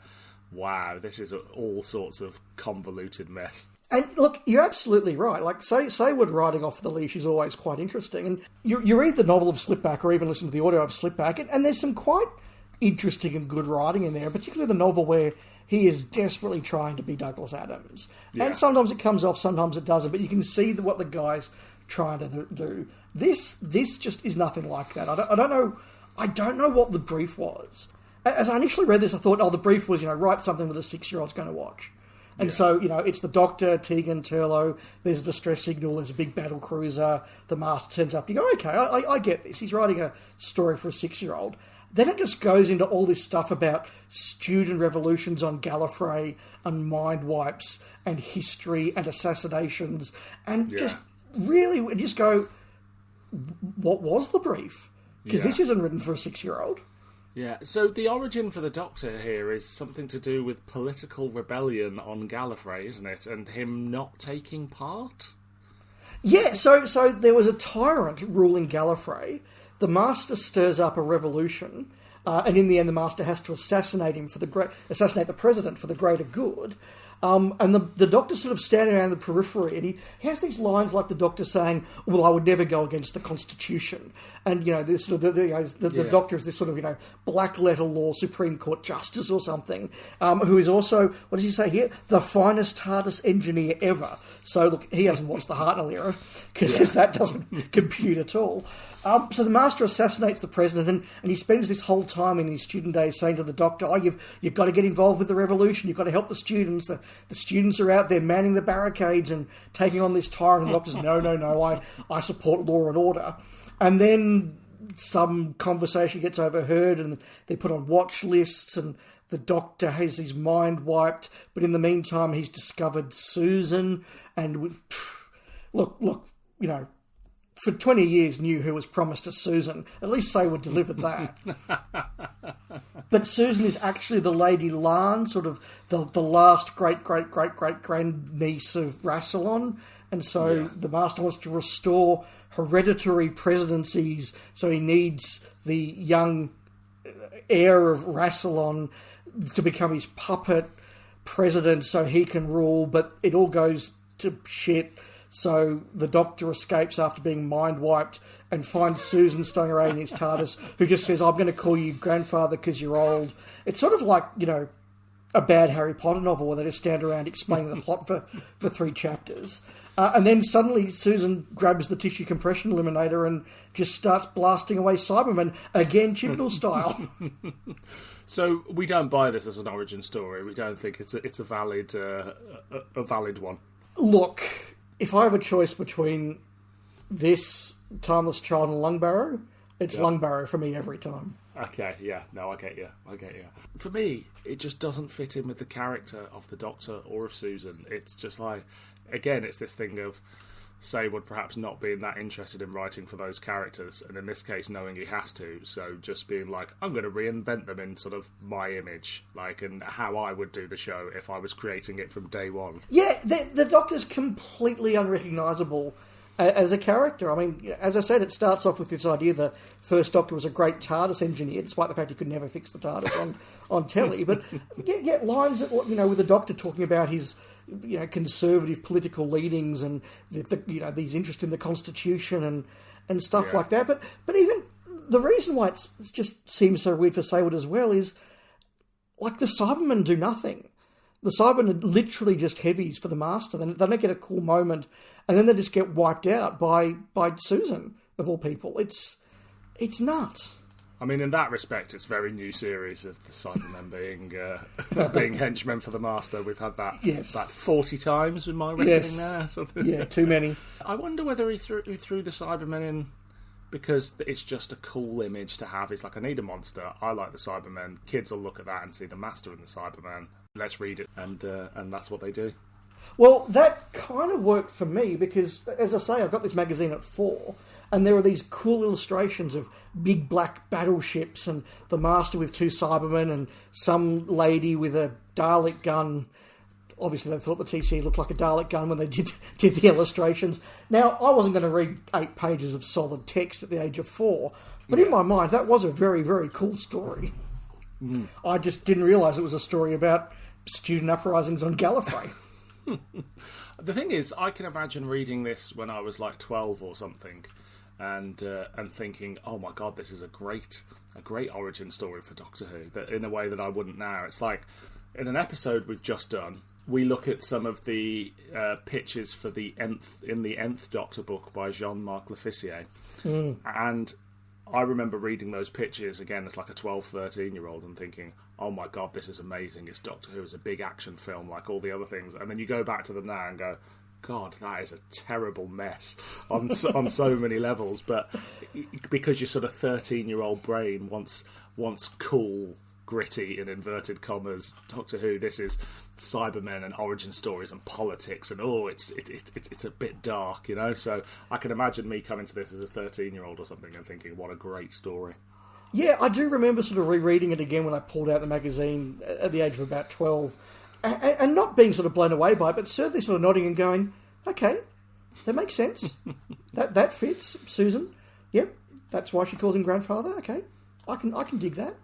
wow, this is all sorts of convoluted mess. And look, you're absolutely right. Like, Saywood riding off the leash is always quite interesting. And you read the novel of Slipback or even listen to the audio of Slipback, and there's some quite interesting and good writing in there, particularly the novel where he is desperately trying to be Douglas Adams. Yeah. And sometimes it comes off, sometimes it doesn't, but you can see what the guy's trying to do. This just is nothing like that. I don't know what the brief was. As I initially read this, I thought, the brief was, write something that a 6-year-old's going to watch. And so, it's the Doctor, Tegan, Turlough, there's a distress signal, there's a big battle cruiser, the Master turns up. You go, okay, I get this. He's writing a story for a 6-year-old. Then it just goes into all this stuff about student revolutions on Gallifrey and mind wipes and history and assassinations. And just really, just go, what was the brief? Because this isn't written for a 6-year-old. Yeah, so the origin for the Doctor here is something to do with political rebellion on Gallifrey, isn't it? And him not taking part? Yeah, so there was a tyrant ruling Gallifrey. The Master stirs up a revolution, and in the end the Master has to assassinate the President for the greater good. And the Doctor's sort of standing around the periphery, and he has these lines like the Doctor saying, well, I would never go against the Constitution. And, this sort of the Doctor is this sort of, black letter law Supreme Court Justice or something, who is also, what does he say here? The finest TARDIS engineer ever. So, look, he hasn't watched the Hartnell era, because that doesn't compute at all. So the Master assassinates the President, and he spends this whole time in his student days saying to the Doctor, you've got to get involved with the revolution, you've got to help the students. The students are out there manning the barricades and taking on this tyrant, and the Doctor's, no, I support law and order. And then some conversation gets overheard, and they put on watch lists, and the Doctor has his mind wiped, but in the meantime he's discovered Susan, and look, for 20 years knew who was promised to Susan. At least Saywood delivered that. But Susan is actually the Lady Larn, sort of the last great-great-great-great-grand-niece of Rassilon. And so the Master wants to restore hereditary presidencies, so he needs the young heir of Rassilon to become his puppet president so he can rule, but it all goes to shit. So the Doctor escapes after being mind-wiped and finds Susan stowing around in his TARDIS, who just says, I'm going to call you grandfather because you're old. It's sort of like, a bad Harry Potter novel where they just stand around explaining the plot for 3 chapters. And then suddenly Susan grabs the tissue compression eliminator and just starts blasting away Cybermen, again Chibnall style. So we don't buy this as an origin story. We don't think it's a valid one. Look, if I have a choice between this, Timeless Child, and Lungbarrow, it's Lungbarrow for me every time. Okay, yeah, no, I get you. For me, it just doesn't fit in with the character of the Doctor or of Susan. It's just like, again, it's this thing of Seymour perhaps not being that interested in writing for those characters, and in this case knowing he has to, so just being like, I'm going to reinvent them in sort of my image, like, and how I would do the show if I was creating it from day one. Yeah, the Doctor's completely unrecognisable as a character. I mean, as I said, it starts off with this idea the first Doctor was a great TARDIS engineer, despite the fact he could never fix the TARDIS on telly. But get lines that, with the Doctor talking about his conservative political leanings and these interest in the Constitution and stuff like that. But even the reason why it just seems so weird for Seymour as well is, like, the Cybermen do nothing. The Cybermen are literally just heavies for the Master. They don't get a cool moment, and then they just get wiped out by Susan, of all people. It's nuts. I mean, in that respect, it's a very new series of the Cybermen being henchmen for the Master. We've had that about 40 times with my reckoning now. Something. Yeah, too many. I wonder whether he threw the Cybermen in because it's just a cool image to have. It's like, I need a monster. I like the Cybermen. Kids will look at that and see the Master in the Cybermen. Let's read it. And that's what they do. Well, that kind of worked for me because, as I say, I got this magazine at 4, and there are these cool illustrations of big black battleships and the Master with 2 Cybermen and some lady with a Dalek gun. Obviously, they thought the TCE looked like a Dalek gun when they did the illustrations. Now, I wasn't going to read 8 pages of solid text at the age of 4, but in my mind, that was a very, very cool story. I just didn't realise it was a story about student uprisings on Gallifrey. The thing is, I can imagine reading this when I was like 12 or something, and thinking, oh my god, this is a great origin story for Doctor Who. That in a way that I wouldn't now. It's like in an episode we've just done, we look at some of the pitches for the Nth Doctor book by Jean-Marc Lefisier, and I remember reading those pitches again as like a 12, 13-year-old and thinking, oh my god, this is amazing. It's Doctor Who. It's a big action film like all the other things. And then you go back to them now and go, God, that is a terrible mess on so many levels. But because your sort of 13-year-old brain wants cool, gritty, in inverted commas, Doctor Who, this is Cybermen and origin stories and politics and it's a bit dark, So I can imagine me coming to this as a 13-year-old or something and thinking, what a great story. Yeah, I do remember sort of rereading it again when I pulled out the magazine at the age of about 12 and not being sort of blown away by it, but certainly sort of nodding and going, okay, that makes sense. that fits, Susan. Yep, that's why she calls him grandfather. Okay, I can dig that.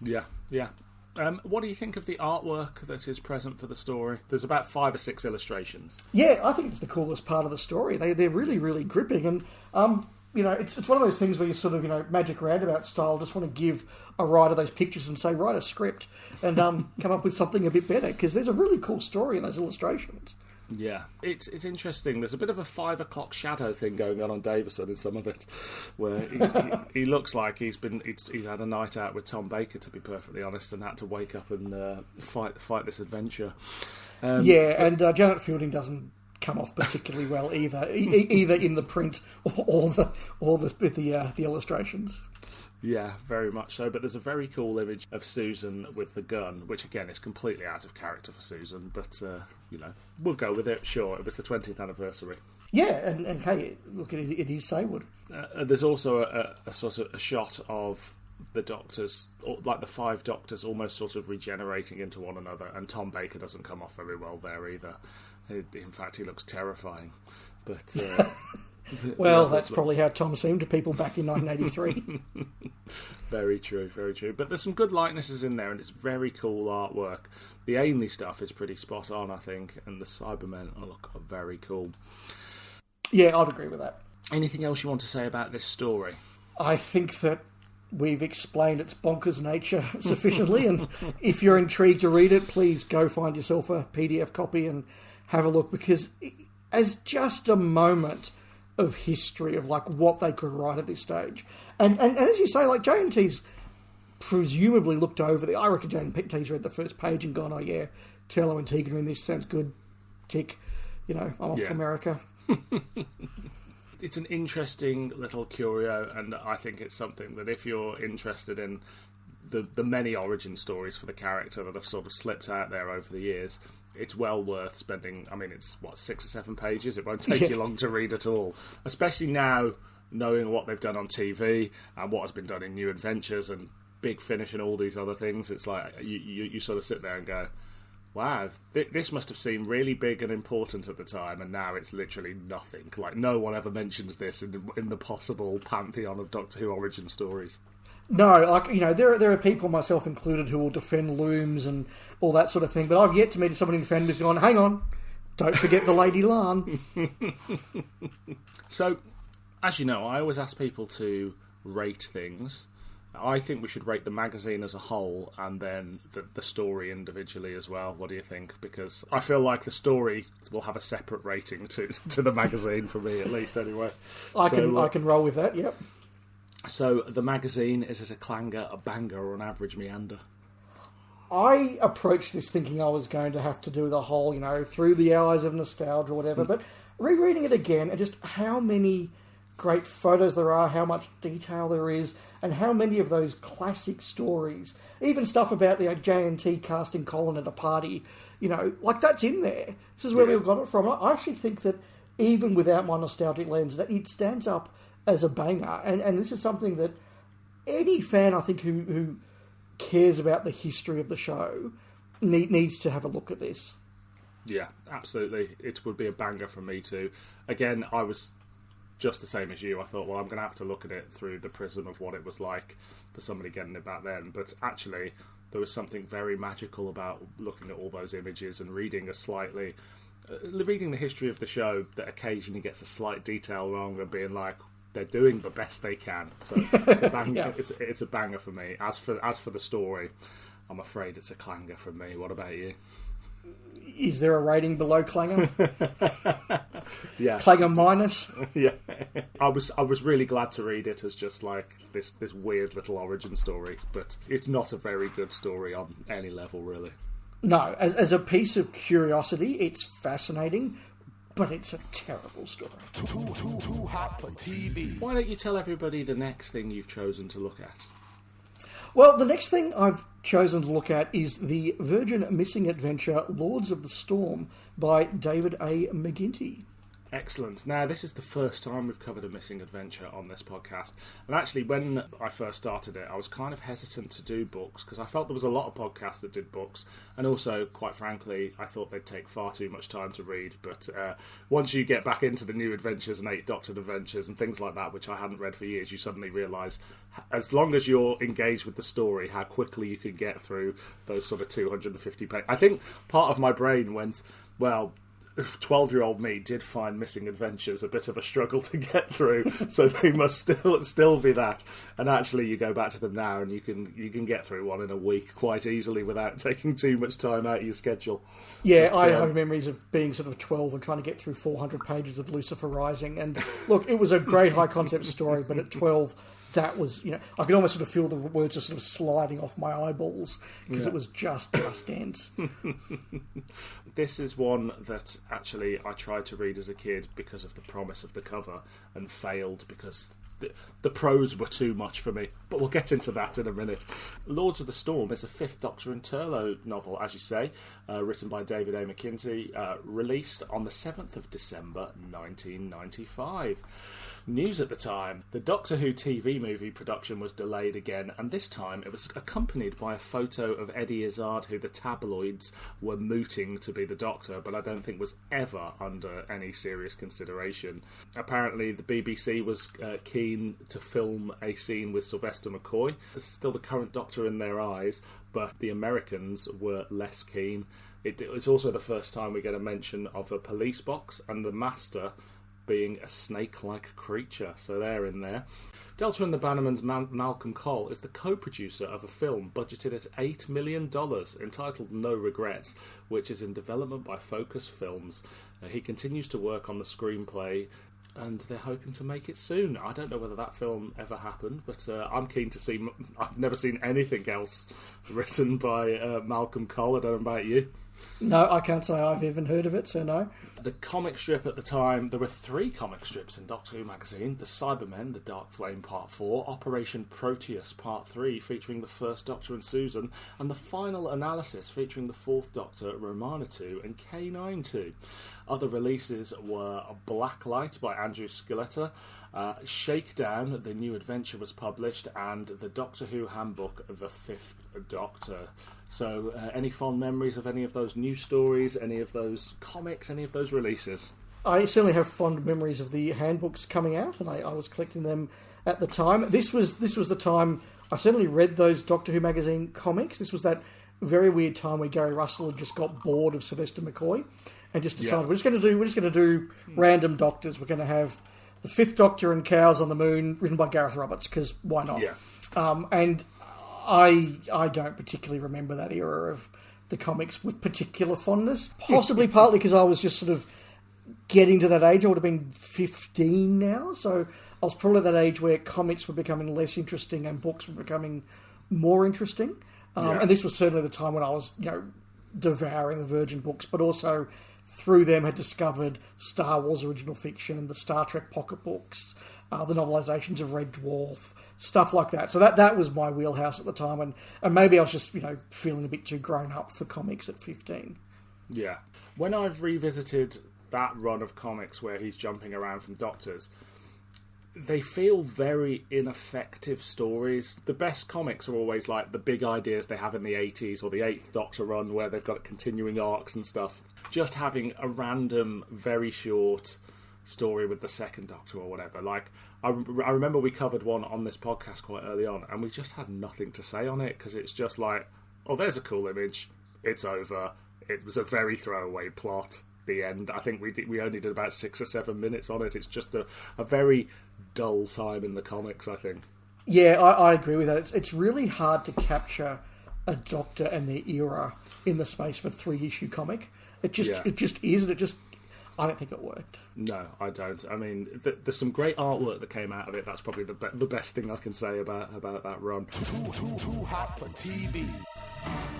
Yeah. What do you think of the artwork that is present for the story? There's about 5 or 6 illustrations. Yeah, I think it's the coolest part of the story. They're really, really gripping, and it's one of those things where you sort of, Magic Roundabout style, just want to give a writer those pictures and say, write a script and come up with something a bit better, because there's a really cool story in those illustrations. Yeah, it's interesting. There's a bit of a 5 o'clock shadow thing going on Davison in some of it, where he looks like he's had a night out with Tom Baker, to be perfectly honest, and had to wake up and fight this adventure. And Janet Fielding doesn't come off particularly well either in the print or the illustrations. Yeah, very much so. But there's a very cool image of Susan with the gun, which again is completely out of character for Susan. But we'll go with it. Sure, it was the 20th anniversary. Yeah, and hey, look, it is Seymour. There's also a sort of a shot of the Doctors, like the 5 Doctors, almost sort of regenerating into one another, and Tom Baker doesn't come off very well there either. In fact, he looks terrifying. But well, that's probably how Tom seemed to people back in 1983. Very true, very true. But there's some good likenesses in there, and it's very cool artwork. The Ainley stuff is pretty spot on, I think, and the Cybermen look very cool. Yeah, I'd agree with that. Anything else you want to say about this story? I think that we've explained its bonkers nature sufficiently, and if you're intrigued to read it, please go find yourself a PDF copy and have a look, because as just a moment of history of like what they could write at this stage, and as you say, like J&T's presumably looked over the. I reckon J&T's read the first page and gone, "Oh yeah, Turlo and Tegan are in this. Sounds good. Tick. I'm off to America." It's an interesting little curio, and I think it's something that if you're interested in the many origin stories for the character that have sort of slipped out there over the years, it's well worth spending. I mean, it's 6 or 7 pages. It won't take you long to read at all, especially now knowing what they've done on TV and what has been done in New Adventures and Big Finish and all these other things. It's like you sort of sit there and go, wow, this must have seemed really big and important at the time, and now it's literally nothing. Like, no one ever mentions this in the possible pantheon of Doctor Who origin stories. No, there are people, myself included, who will defend looms and all that sort of thing, but I've yet to meet someone in fandom who's gone, hang on, don't forget the Lady Larn. So, as you know, I always ask people to rate things. I think we should rate the magazine as a whole and then the story individually as well. What do you think? Because I feel like the story will have a separate rating to the magazine, for me at least, anyway. I can roll with that, yep. So the magazine, is it a clanger, a banger, or an average meander? I approached this thinking I was going to have to do the whole, through the eyes of nostalgia or whatever, but rereading it again and just how many great photos there are, how much detail there is, and how many of those classic stories, even stuff about the J&T casting Colin at a party, like that's in there. This is where we got it from. I actually think that even without my nostalgic lens, that it stands up as a banger. And this is something that any fan, I think, who cares about the history of the show needs to have a look at this. Yeah, absolutely. It would be a banger for me too. Again, I was just the same as you. I thought, well, I'm going to have to look at it through the prism of what it was like for somebody getting it back then. But actually, there was something very magical about looking at all those images and reading the history of the show that occasionally gets a slight detail wrong and being like, they're doing the best they can. So it's a banger. It's a banger for me. As for the story, I'm afraid it's a clanger from me. What about you? Is there a rating below clanger? Yeah, clanger minus. Yeah, I was really glad to read it as just like this weird little origin story, but it's not a very good story on any level, really. No, as a piece of curiosity, it's fascinating, but it's a terrible story. Too hot for TV. Why don't you tell everybody the next thing you've chosen to look at? Well, the next thing I've chosen to look at is the Virgin Missing Adventure Lords of the Storm by David A. Mcintee. Excellent. Now, this is the first time we've covered a missing adventure on this podcast. And actually, when I first started it, I was kind of hesitant to do books because I felt there was a lot of podcasts that did books. And also, quite frankly, I thought they'd take far too much time to read. But once you get back into the New Adventures and 8 Doctor Adventures and things like that, which I hadn't read for years, you suddenly realise, as long as you're engaged with the story, how quickly you can get through those sort of 250 pages. I think part of my brain went, well, 12-year-old me did find Missing Adventures a bit of a struggle to get through, so they must still be that. And actually, you go back to them now, and you can get through one in a week quite easily without taking too much time out of your schedule. Yeah, I have memories of being sort of 12 and trying to get through 400 pages of Lucifer Rising. And look, it was a great high concept story, but at 12, that was, I could almost sort of feel the words just sort of sliding off my eyeballs because it was just dense. This is one that actually I tried to read as a kid because of the promise of the cover and failed because the prose were too much for me. But we'll get into that in a minute. Lords of the Storm is a fifth Doctor and Turlough novel, as you say, written by David A. Mcintee, released on the 7th of December 1995. News at the time: the Doctor Who TV movie production was delayed again, and this time it was accompanied by a photo of Eddie Izzard, who the tabloids were mooting to be the Doctor, but I don't think was ever under any serious consideration. Apparently the BBC was keen to film a scene with Sylvester McCoy. It's still the current Doctor in their eyes, but the Americans were less keen. It's also the first time we get a mention of a police box and the Master being a snake-like creature, so they're in there. Delta and the Bannerman's Malcolm Cole is the co-producer of a film budgeted at $8 million entitled No Regrets, which is in development by Focus Films. He continues to work on the screenplay, and they're hoping to make it soon. I don't know whether that film ever happened, but I'm keen to see. I've never seen anything else written by Malcolm Cole. I don't know about you. No, I can't say I've even heard of it, so no. The comic strip at the time, there were 3 comic strips in Doctor Who magazine: The Cybermen, The Dark Flame Part 4, Operation Proteus Part 3 featuring the First Doctor and Susan, and The Final Analysis featuring the Fourth Doctor, Romana 2 and K9 2. Other releases were Blacklight by Andrew Scaletta, Shakedown, The New Adventure was published, and the Doctor Who Handbook, The Fifth Doctor. So, any fond memories of any of those news stories, any of those comics, any of those releases? I certainly have fond memories of the handbooks coming out, and I was collecting them at the time. This was the time I certainly read those Doctor Who magazine comics. This was that very weird time where Gary Russell had just got bored of Sylvester McCoy and just decided we're just going to do random Doctors. We're going to have the Fifth Doctor and Cows on the Moon, written by Gareth Roberts, because why not? Yeah. And I don't particularly remember that era of the comics with particular fondness. Possibly partly because I was just sort of getting to that age. I would have been 15 now, so I was probably at that age where comics were becoming less interesting and books were becoming more interesting. And this was certainly the time when I was, devouring the Virgin books, but also through them had discovered Star Wars original fiction, the Star Trek pocket books, the novelizations of Red Dwarf, stuff like that. So that was my wheelhouse at the time, and maybe I was just, feeling a bit too grown up for comics at 15. Yeah. When I've revisited that run of comics where he's jumping around from Doctors, they feel very ineffective stories. The best comics are always like the big ideas they have in the 80s or the 8th Doctor run where they've got continuing arcs and stuff. Just having a random, very short story with the second Doctor or whatever. Like, I remember we covered one on this podcast quite early on and we just had nothing to say on it because it's just like, oh, there's a cool image, it's over, it was a very throwaway plot, the end. I think we only did about 6 or 7 minutes on it. It's just a very dull time in the comics, I think. Yeah, I agree with that. It's really hard to capture a Doctor and their era in the space of a 3-issue comic. It just is, and I don't think it worked. No, I don't. I mean, there's some great artwork that came out of it. That's probably the best thing I can say about that run. Too hot for TV.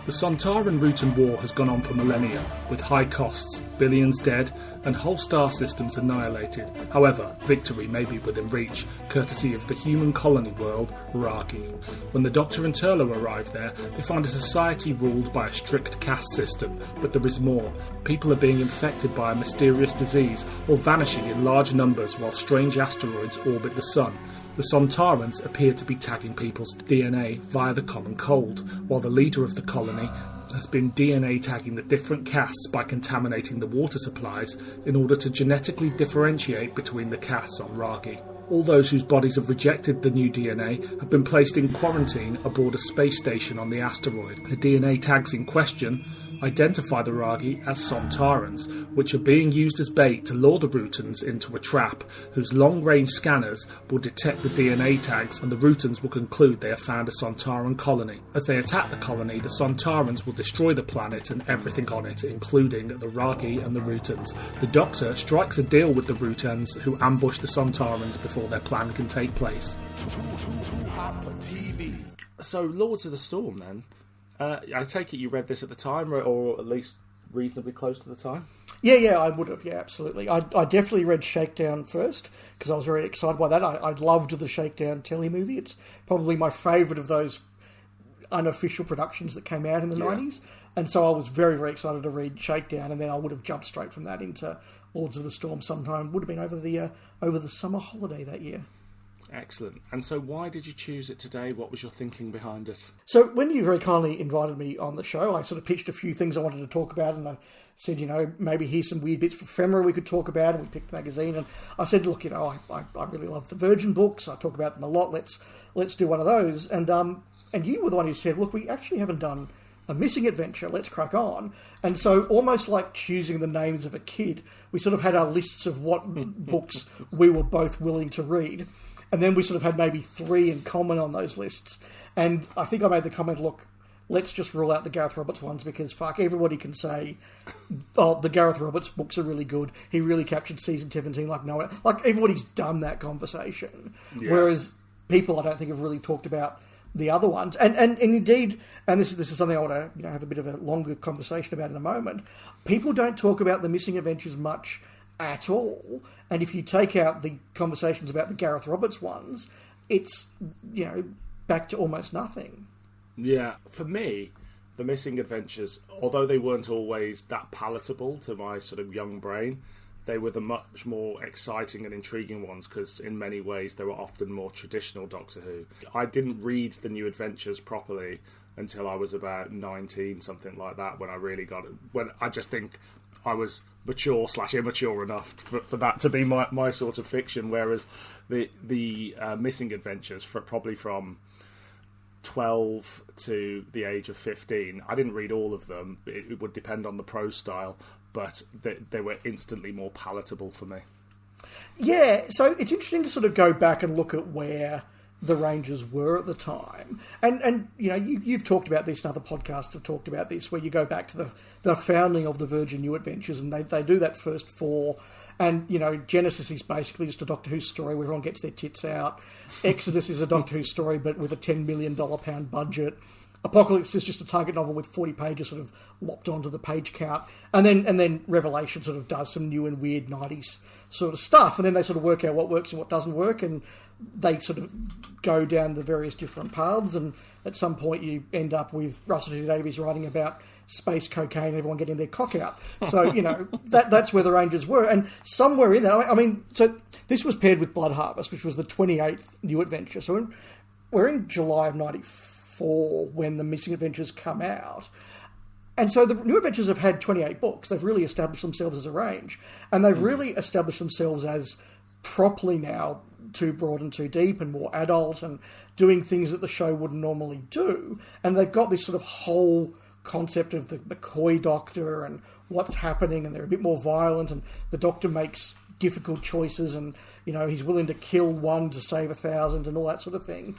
The Sontaran Rutan War has gone on for millennia, with high costs, billions dead, and whole star systems annihilated. However, victory may be within reach, courtesy of the human colony world, Ragi. When the Doctor and Turlough arrive there, they find a society ruled by a strict caste system, but there is more. People are being infected by a mysterious disease, or vanishing in large numbers while strange asteroids orbit the Sun. The Sontarans appear to be tagging people's DNA via the common cold, while the leader of the colony has been DNA tagging the different castes by contaminating the water supplies in order to genetically differentiate between the castes on Ragi. All those whose bodies have rejected the new DNA have been placed in quarantine aboard a space station on the asteroid. The DNA tags in question identify the Ragi as Sontarans, which are being used as bait to lure the Rutans into a trap, whose long-range scanners will detect the DNA tags, and the Rutans will conclude they have found a Sontaran colony. As they attack the colony, the Sontarans will destroy the planet and everything on it, including the Ragi and the Rutans. The Doctor strikes a deal with the Rutans, who ambush the Sontarans before their plan can take place. Too hot for TV. So, Lords of the Storm, then. I take it you read this at the time, or at least reasonably close to the time? Yeah, I would have. Yeah, absolutely. I definitely read Shakedown first because I was very excited by that. I loved the Shakedown telly movie. It's probably my favourite of those unofficial productions that came out in the 90s. And so I was very, very excited to read Shakedown, and then I would have jumped straight from that into Lords of the Storm sometime. Would have been over the summer holiday that year. Excellent. And so why did you choose it today? What was your thinking behind it? So when you very kindly invited me on the show, I sort of pitched a few things I wanted to talk about, and I said, maybe here's some weird bits for ephemera we could talk about, and we picked the magazine, and I said, look, I really love the Virgin books. I talk about them a lot. Let's do one of those. And you were the one who said, look, we actually haven't done a Missing Adventure. Let's crack on. And so almost like choosing the names of a kid, we sort of had our lists of what books we were both willing to read. And then we sort of had maybe 3 in common on those lists. And I think I made the comment, look, let's just rule out the Gareth Roberts ones because, fuck, everybody can say, oh, the Gareth Roberts books are really good. He really captured season 17 like no one. Like, everybody's done that conversation. Yeah. Whereas people, I don't think, have really talked about the other ones. And indeed, and this is something I want to have a bit of a longer conversation about in a moment, people don't talk about the Missing Adventures much at all. And if you take out the conversations about the Gareth Roberts ones, it's, back to almost nothing. Yeah, for me, the Missing Adventures, although they weren't always that palatable to my sort of young brain, they were the much more exciting and intriguing ones because in many ways they were often more traditional Doctor Who. I didn't read the New Adventures properly until I was about 19, something like that, when I really got it. When I just think I was mature/immature enough for that to be my sort of fiction, whereas the Missing Adventures, probably from 12 to the age of 15, I didn't read all of them. It would depend on the prose style, but they were instantly more palatable for me. Yeah, so it's interesting to sort of go back and look at where the Rangers were at the time. And you've talked about this, and other podcasts have talked about this, where you go back to the founding of the Virgin New Adventures, and they do that first 4. And, Genesis is basically just a Doctor Who story where everyone gets their tits out. Exodus is a Doctor Who story, but with a $10 million budget. Apocalypse is just a target novel with 40 pages sort of lopped onto the page count. And then Revelation sort of does some new and weird 90s sort of stuff. And then they sort of work out what works and what doesn't work. And they sort of go down the various different paths. And at some point you end up with Russell T Davies writing about space cocaine and everyone getting their cock out. So, that's where the Rangers were. And somewhere in there, so this was paired with Blood Harvest, which was the 28th New Adventure. So we're in July of 94 when the Missing Adventures come out. And so the New Adventures have had 28 books. They've really established themselves as a range. And they've really established themselves as properly now too broad and too deep and more adult and doing things that the show wouldn't normally do. And they've got this sort of whole concept of the McCoy Doctor and what's happening, and they're a bit more violent, and the Doctor makes difficult choices, and he's willing to kill one to save 1,000 and all that sort of thing.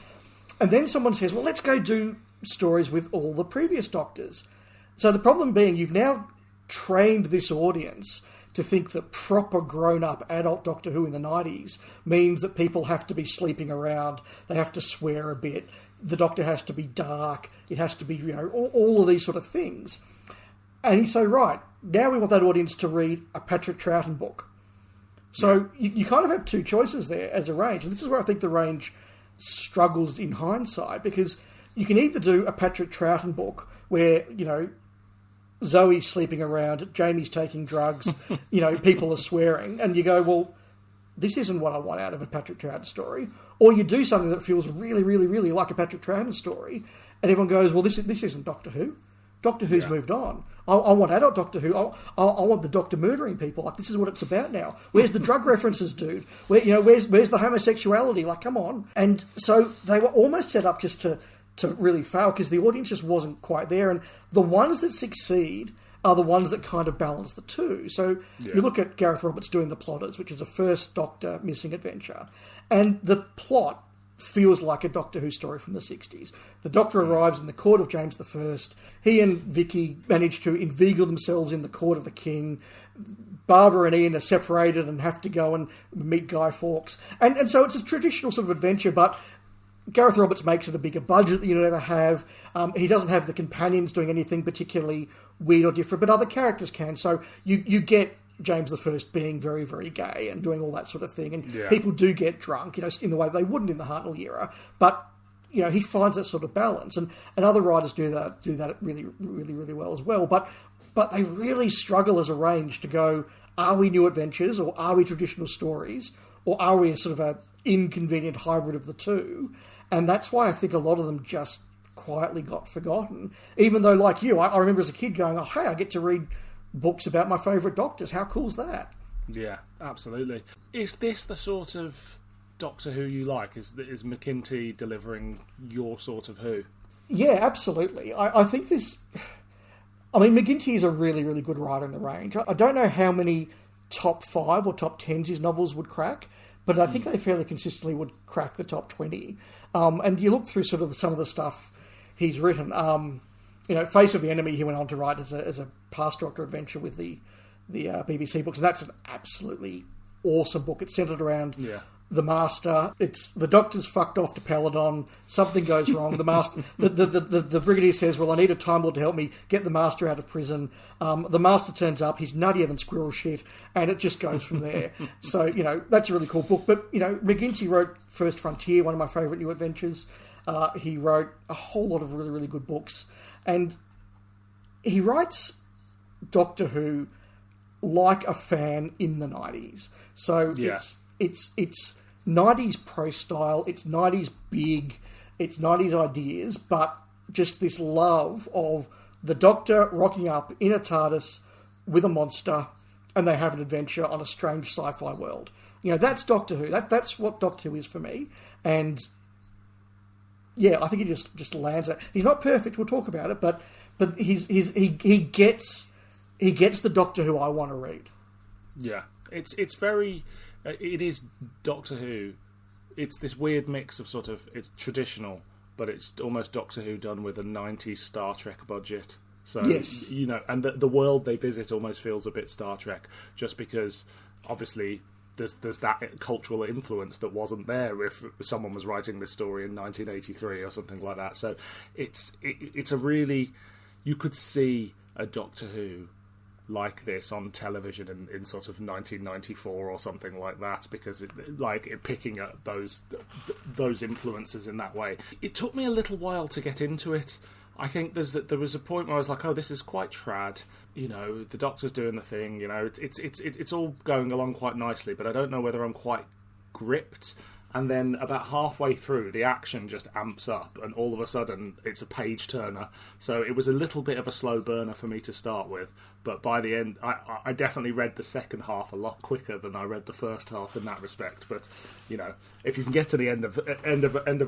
And then someone says, well, let's go do stories with all the previous Doctors. So the problem being, you've now trained this audience to think that proper grown-up adult Doctor Who in the 90s means that people have to be sleeping around, they have to swear a bit, the Doctor has to be dark, it has to be, all of these sort of things. And he's so right. Now we want that audience to read a Patrick Troughton book. So you kind of have 2 choices there as a range. And this is where I think the range struggles in hindsight, because you can either do a Patrick Troughton book where, Zoe's sleeping around, Jamie's taking drugs, people are swearing, and you go, well, this isn't what I want out of a Patrick Troughton story. Or you do something that feels really, really, really like a Patrick Troughton story, and everyone goes, well, this isn't Doctor Who. Doctor Who's moved on. I want adult Doctor Who. I want the Doctor murdering people. Like, this is what it's about now. Where's the drug references, dude? Where's the homosexuality? Like, come on. And so they were almost set up just to really fail, because the audience just wasn't quite there. And the ones that succeed are the ones that kind of balance the two. So you look at Gareth Roberts doing The Plotters, which is a first Doctor Missing Adventure, and the plot feels like a Doctor Who story from the 60s. The Doctor arrives in the court of James I. He and Vicky manage to inveigle themselves in the court of the King. Barbara and Ian are separated and have to go and meet Guy Fawkes. And so it's a traditional sort of adventure, but Gareth Roberts makes it a bigger budget than you'd ever have. He doesn't have the companions doing anything particularly weird or different, but other characters can. So you get James I being very, very gay and doing all that sort of thing. And people do get drunk, in the way they wouldn't in the Hartnell era. But, he finds that sort of balance. And other writers do that really, really, really well as well. But they really struggle as a range to go, are we new adventures or are we traditional stories? Or are we a sort of a inconvenient hybrid of the two? And that's why I think a lot of them just quietly got forgotten. Even though, like you, I remember as a kid going, oh, hey, I get to read books about my favourite doctors. How cool's that? Yeah, absolutely. Is this the sort of Doctor Who you like? Is Mcintee delivering your sort of Who? Yeah, absolutely. I think this... I mean, Mcintee is a really, really good writer in the range. I don't know how many top 5 or top 10s his novels would crack, but I think they fairly consistently would crack the top 20. And you look through sort of some of the stuff he's written. Face of the Enemy he went on to write as a past Doctor adventure with the BBC books, and that's an absolutely awesome book. It's centred around the Master. It's the Doctor's fucked off to Peladon. Something goes wrong. The Master, the Brigadier says, "Well, I need a Time Lord to help me get the Master out of prison." The Master turns up. He's nuttier than squirrel shit, and it just goes from there. So that's a really cool book. But Mcintee wrote First Frontier, one of my favourite new adventures. He wrote a whole lot of really, really good books, and he writes Doctor Who like a fan in the 90s. So it's 90s prose style, it's 90s big, it's 90s ideas, but just this love of the Doctor rocking up in a TARDIS with a monster, and they have an adventure on a strange sci-fi world. That's Doctor Who. That's what Doctor Who is for me. And yeah, I think he just lands that. He's not perfect. We'll talk about it, but he gets the Doctor Who I want to read. Yeah, it's very. It is Doctor Who. It's this weird mix of sort of, it's traditional, but it's almost Doctor Who done with a 90s Star Trek budget. So, yes. And the world they visit almost feels a bit Star Trek, just because, obviously, there's that cultural influence that wasn't there if someone was writing this story in 1983 or something like that. So, it's a really, you could see a Doctor Who like this on television in sort of 1994 or something like that, because it picking up those influences in that way. It took me a little while to get into it. I think there was a point where I was like, oh, this is quite trad. The Doctor's doing the thing. It's all going along quite nicely, but I don't know whether I'm quite gripped. And then about halfway through, the action just amps up, and all of a sudden, it's a page-turner. So it was a little bit of a slow burner for me to start with. But by the end, I definitely read the second half a lot quicker than I read the first half in that respect. But, if you can get to the end of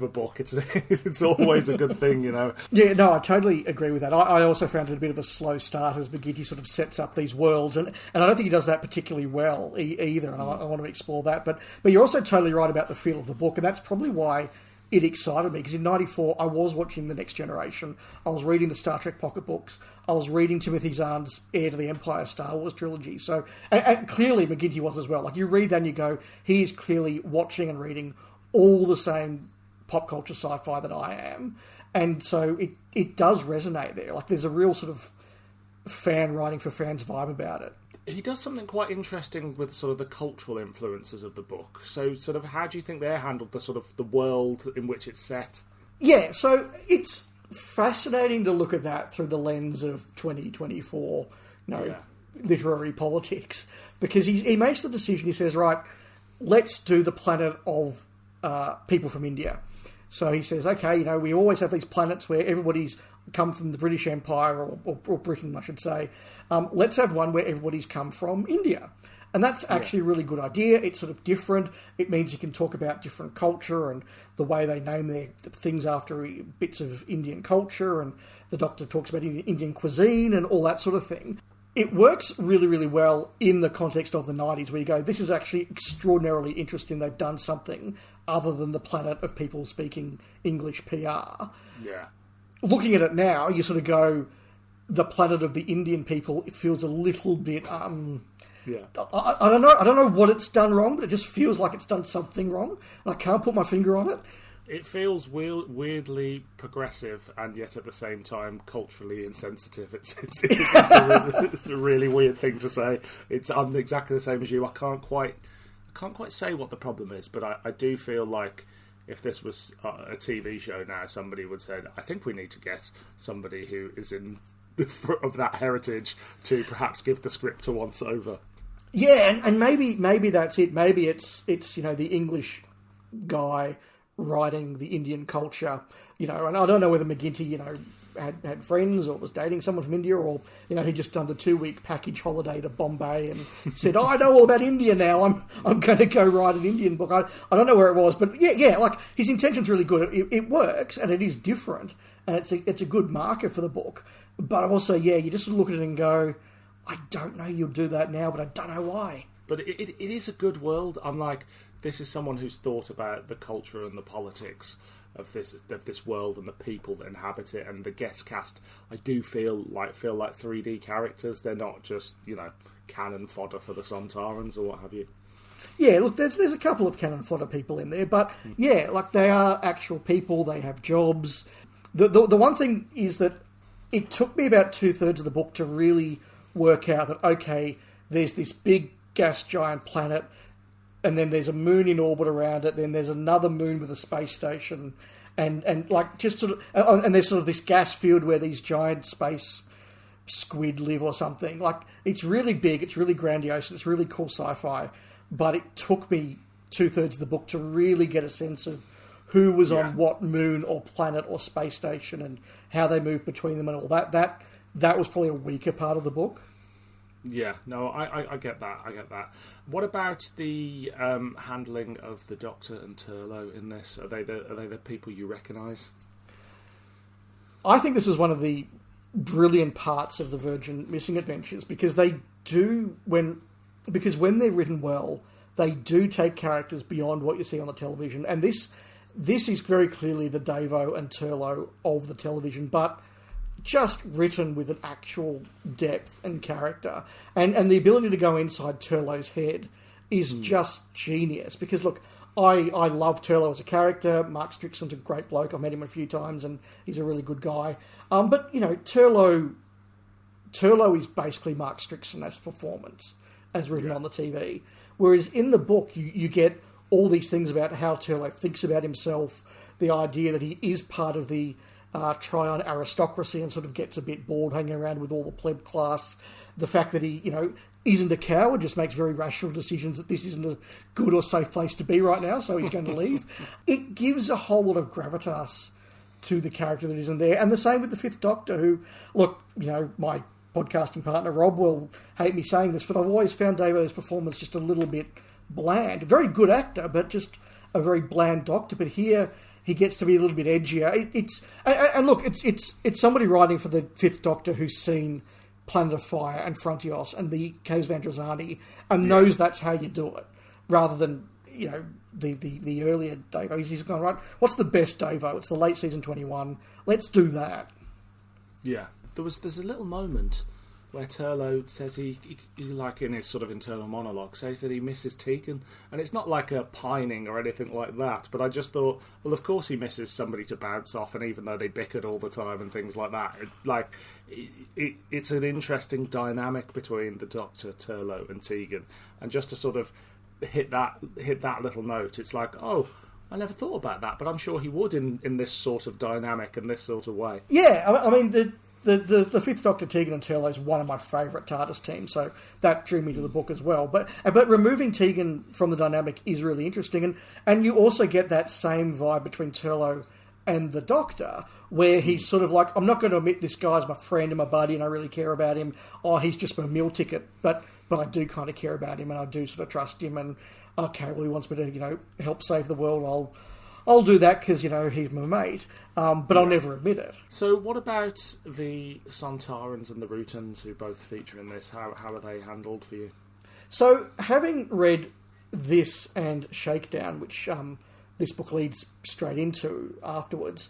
a book, it's always a good thing, Yeah, no, I totally agree with that. I also found it a bit of a slow start as Mcintee sort of sets up these worlds, and I don't think he does that particularly well either, and I want to explore that. But you're also totally right about the feel of the book, and that's probably why it excited me, because in 94 I was watching The Next Generation, I was reading the Star Trek pocket books, I was reading Timothy Zahn's Heir to the Empire Star Wars trilogy, so and clearly Mcintee was as well. Like, you read that and you go, he is clearly watching and reading all the same pop culture sci-fi that I am, and so it does resonate there. Like, there's a real sort of fan writing for fans vibe about it. He does something quite interesting with sort of the cultural influences of the book. So, sort of, how do you think they're handled, the sort of the world in which it's set? Yeah, so it's fascinating to look at that through the lens of 2024, literary politics, because he makes the decision. He says, right, let's do the planet of people from India. So he says, okay, we always have these planets where everybody's come from the British Empire, or Britain, I should say. Let's have one where everybody's come from India. And that's actually a really good idea. It's sort of different. It means you can talk about different culture and the way they name their things after bits of Indian culture, and the Doctor talks about Indian cuisine and all that sort of thing. It works really, really well in the context of the 90s, where you go, this is actually extraordinarily interesting. They've done something other than the planet of people speaking English PR. Yeah. Looking at it now, you sort of go, the planet of the Indian people, it feels a little bit... I don't know what it's done wrong, but it just feels like it's done something wrong. And I can't put my finger on it. It feels weirdly progressive, and yet at the same time culturally insensitive. It's a really weird thing to say. I'm exactly the same as you. I can't quite say what the problem is, but I do feel like if this was a TV show now, somebody would say, I think we need to get somebody who is of that heritage to perhaps give the script a once over. Yeah, and maybe that's it. Maybe it's the English guy writing the Indian culture, and I don't know whether Mcintee, had friends or was dating someone from India, or, he just done the 2-week package holiday to Bombay and said, I know all about India now, I'm going to go write an Indian book. I don't know where it was, but yeah, like, his intention's really good. It works, and it is different, and it's a good marker for the book. But also, you just look at it and go, I don't know you'll do that now, but I don't know why. But it is a good world. I'm like, this is someone who's thought about the culture and the politics of this world and the people that inhabit it, and the guest cast. I do feel like 3D characters. They're not just cannon fodder for the Sontarans or what have you. Yeah, look, there's a couple of cannon fodder people in there, but like they are actual people. They have jobs. The one thing is that it took me about 2/3 of the book to really work out that, okay, there's this big gas giant planet, and then there's a moon in orbit around it, then there's another moon with a space station, and like just sort of, and there's sort of this gas field where these giant space squid live or something. Like, it's really big, it's really grandiose, it's really cool sci-fi, but it took me 2/3 of the book to really get a sense of who was on what moon or planet or space station and how they moved between them and all that. That was probably a weaker part of the book. Yeah, no, I get that. I get that. What about the handling of the Doctor and Turlough in this? Are they the people you recognise? I think this is one of the brilliant parts of the Virgin Missing Adventures, because when they're written well, they do take characters beyond what you see on the television, and this is very clearly the Davo and Turlough of the television, but just written with an actual depth and character. And the ability to go inside Turlough's head is just genius. Because, look, I love Turlough as a character. Mark Strickson's a great bloke. I've met him a few times, and he's a really good guy. But, Turlough is basically Mark Strickson as performance, as written on the TV. Whereas in the book, you get all these things about how Turlough thinks about himself, the idea that he is part of the Tryon aristocracy and sort of gets a bit bored hanging around with all the pleb class. The fact that he, isn't a coward, just makes very rational decisions that this isn't a good or safe place to be right now, so he's going to leave. It gives a whole lot of gravitas to the character that isn't there. And the same with the Fifth Doctor, who, look, my podcasting partner Rob will hate me saying this, but I've always found Davo's performance just a little bit bland. Very good actor, but just a very bland Doctor. But here, he gets to be a little bit edgier. It's somebody writing for the Fifth Doctor who's seen Planet of Fire and Frontios and the Caves of Androzani and knows that's how you do it, rather than the earlier Davo. He's gone, right, what's the best Davo? It's the late season 21. Let's do that. Yeah, there's a little moment where Turlough says he like in his sort of internal monologue, says that he misses Tegan. And it's not like a pining or anything like that, but I just thought, well, of course he misses somebody to bounce off, and even though they bickered all the time and things like that, it's an interesting dynamic between the Doctor, Turlough and Tegan. And just to sort of hit that little note, it's like, oh, I never thought about that, but I'm sure he would in this sort of dynamic and this sort of way. Yeah, I mean, the Fifth Doctor, Tegan and Turlough is one of my favourite TARDIS teams, so that drew me to the book as well. But removing Tegan from the dynamic is really interesting, and you also get that same vibe between Turlough and the Doctor, where he's sort of like, I'm not going to admit this guy's my friend and my buddy and I really care about him. Oh, he's just my meal ticket, but I do kind of care about him and I do sort of trust him, and okay, well, he wants me to, help save the world, I'll do that because, he's my mate, but I'll never admit it. So what about the Sontarans and the Rutans, who both feature in this? How are they handled for you? So, having read this and Shakedown, which this book leads straight into afterwards,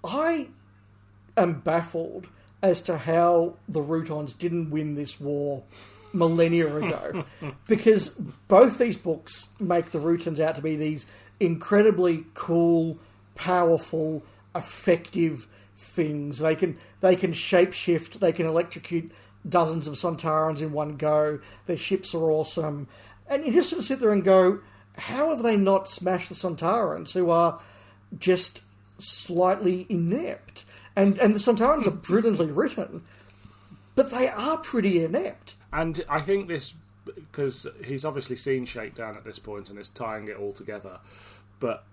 I am baffled as to how the Rutons didn't win this war millennia ago. Because both these books make the Rutons out to be these incredibly cool, powerful, effective things. They can shapeshift, they can electrocute dozens of Sontarans in one go. Their ships are awesome. And you just sort of sit there and go, how have they not smashed the Sontarans, who are just slightly inept? And the Sontarans are brilliantly written, but they are pretty inept. And I think this, because he's obviously seen Shakedown at this point and is tying it all together, but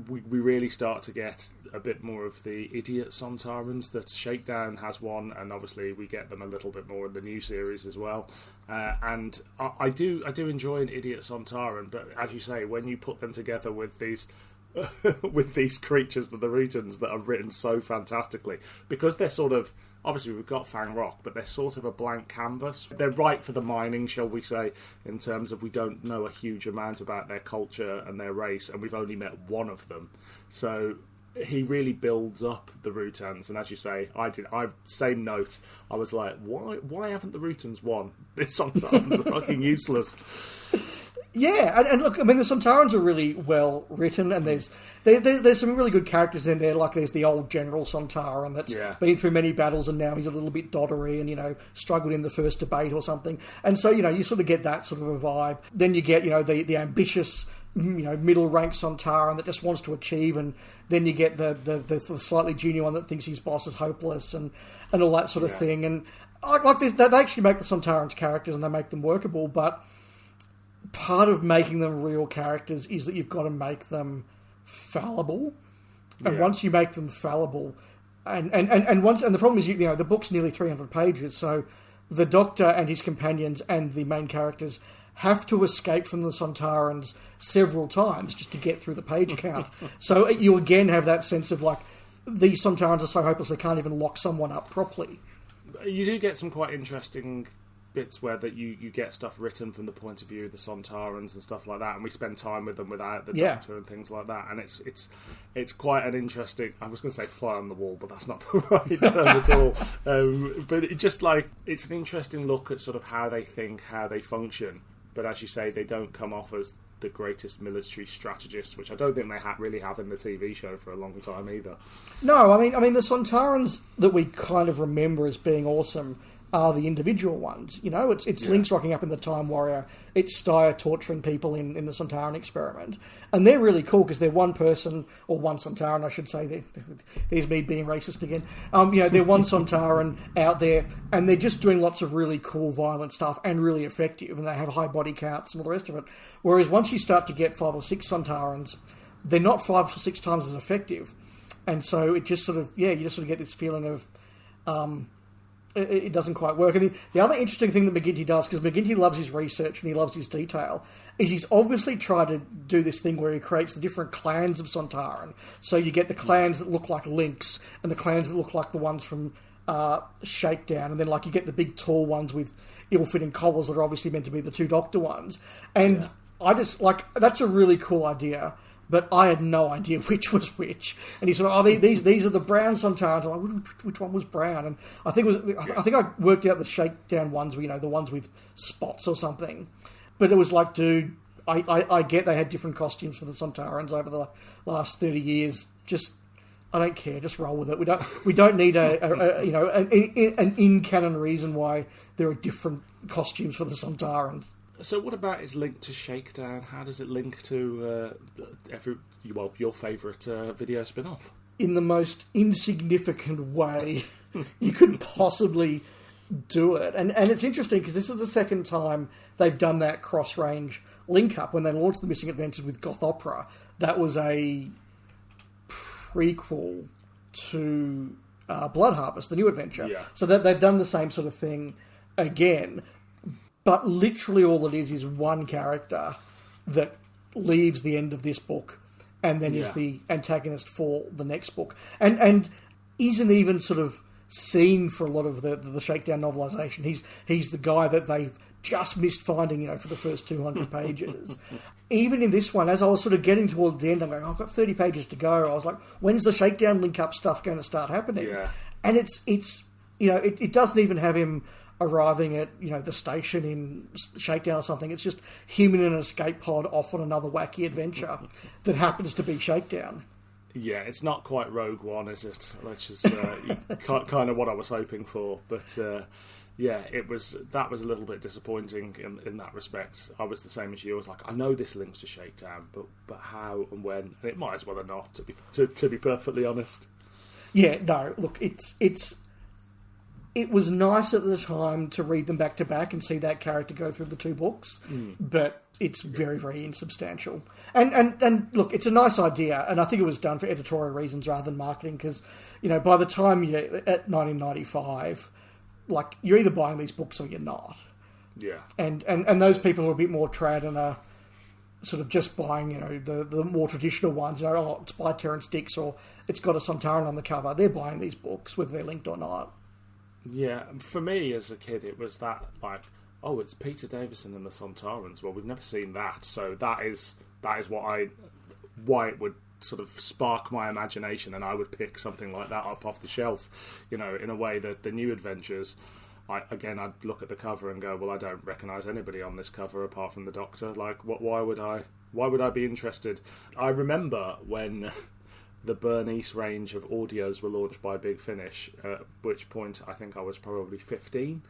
we really start to get a bit more of the idiot Sontarans. That Shakedown has one, and obviously we get them a little bit more in the new series as well. And I do enjoy an idiot Sontaran, but as you say, when you put them together with these with these creatures, the Rutans, that are written so fantastically, because they're sort of, obviously we've got Fang Rock, but they're sort of a blank canvas. They're right for the mining, shall we say, in terms of we don't know a huge amount about their culture and their race, and we've only met one of them. So he really builds up the Rutans, and as you say, same note. I was like, why haven't the Rutans won? This sometimes are fucking useless. Yeah, and look, I mean, the Sontarans are really well written, and there's some really good characters in there. Like there's the old General Sontaran that's been through many battles, and now he's a little bit doddery, and struggled in the first debate or something. And so you sort of get that sort of a vibe. Then you get the ambitious middle rank Sontaran that just wants to achieve, and then you get the slightly junior one that thinks his boss is hopeless, and all that sort of thing. And like this, they actually make the Sontarans characters, and they make them workable, but part of making them real characters is that you've got to make them fallible. And once you make them fallible, and the problem is, the book's nearly 300 pages, so the Doctor and his companions and the main characters have to escape from the Sontarans several times just to get through the page count. So you again have that sense of, like, these Sontarans are so hopeless they can't even lock someone up properly. You do get some quite interesting bits where that you get stuff written from the point of view of the Sontarans and stuff like that, and we spend time with them without the Doctor and things like that, and it's quite an interesting, I was going to say fly on the wall, but that's not the right term at all, but it's an interesting look at sort of how they think, how they function, but as you say, they don't come off as the greatest military strategists, which I don't think they really have in the TV show for a long time either. No, I mean the Sontarans that we kind of remember as being awesome are the individual ones. It's Lynx rocking up in the Time Warrior. It's Styre torturing people in the Sontaran experiment. And they're really cool because they're one person, or one Sontaran, I should say. There's me being racist again. They're one Sontaran out there, and they're just doing lots of really cool, violent stuff and really effective, and they have high body counts and all the rest of it. Whereas once you start to get 5 or 6 Sontarans, they're not 5 or 6 times as effective. And so it just sort of, you just sort of get this feeling of... It doesn't quite work. And the other interesting thing that Mcintee does, because Mcintee loves his research and he loves his detail, is he's obviously tried to do this thing where he creates the different clans of Sontaran. So you get the clans that look like Lynx, and the clans that look like the ones from Shakedown, and then you get the big tall ones with ill-fitting collars that are obviously meant to be the 2 Doctor ones. And I just, that's a really cool idea. But I had no idea which was which. And he said, these are the brown Sontarans. I'm like, which one was brown? And I think I worked out the Shakedown ones, the ones with spots or something. But it was like, dude, I get they had different costumes for the Sontarans over the last 30 years. Just, I don't care. Just roll with it. We don't need an in-canon reason why there are different costumes for the Sontarans. So what about its link to Shakedown? How does it link to your favourite video spin-off? In the most insignificant way you could possibly do it. And it's interesting because this is the second time they've done that cross-range link-up. When they launched the Missing Adventures with Goth Opera, that was a prequel to Blood Harvest, the new adventure. Yeah. So that they've done the same sort of thing again. But literally all it is one character that leaves the end of this book and then is the antagonist for the next book. And isn't even sort of seen for a lot of the Shakedown novelisation. He's the guy that they've just missed finding, for the first 200 pages. Even in this one, as I was sort of getting toward the end, I'm going, I've got 30 pages to go. I was like, when's the Shakedown link-up stuff going to start happening? Yeah. And it's it doesn't even have him arriving at, the station in Shakedown or something. It's just him in an escape pod off on another wacky adventure that happens to be Shakedown. Yeah, it's not quite Rogue One, is it? Which is kind of what I was hoping for. But yeah, that was a little bit disappointing in that respect. I was the same as you. I was like, I know this links to Shakedown, but how and when? And it might as well have not, to be perfectly honest. Yeah, no, look, it was nice at the time to read them back to back and see that character go through the two books, but it's very, very insubstantial. And look, it's a nice idea, and I think it was done for editorial reasons rather than marketing, because, you know, by the time you're at 1995, like, you're either buying these books or you're not. Yeah. And those people who are a bit more trad and are sort of just buying, you know, the more traditional ones, you know, oh, it's by Terrence Dicks or it's got a Sontaran on the cover, they're buying these books whether they're linked or not. Yeah, for me as a kid, it was that, like, oh, it's Peter Davison and the Sontarans. Well, we've never seen that, so that is why it would sort of spark my imagination, and I would pick something like that up off the shelf. You know, in a way that the new adventures, I'd look at the cover and go, well, I don't recognise anybody on this cover apart from the Doctor. Like, why would I be interested? I remember when the Bernice range of audios were launched by Big Finish, at which point I think I was probably 15,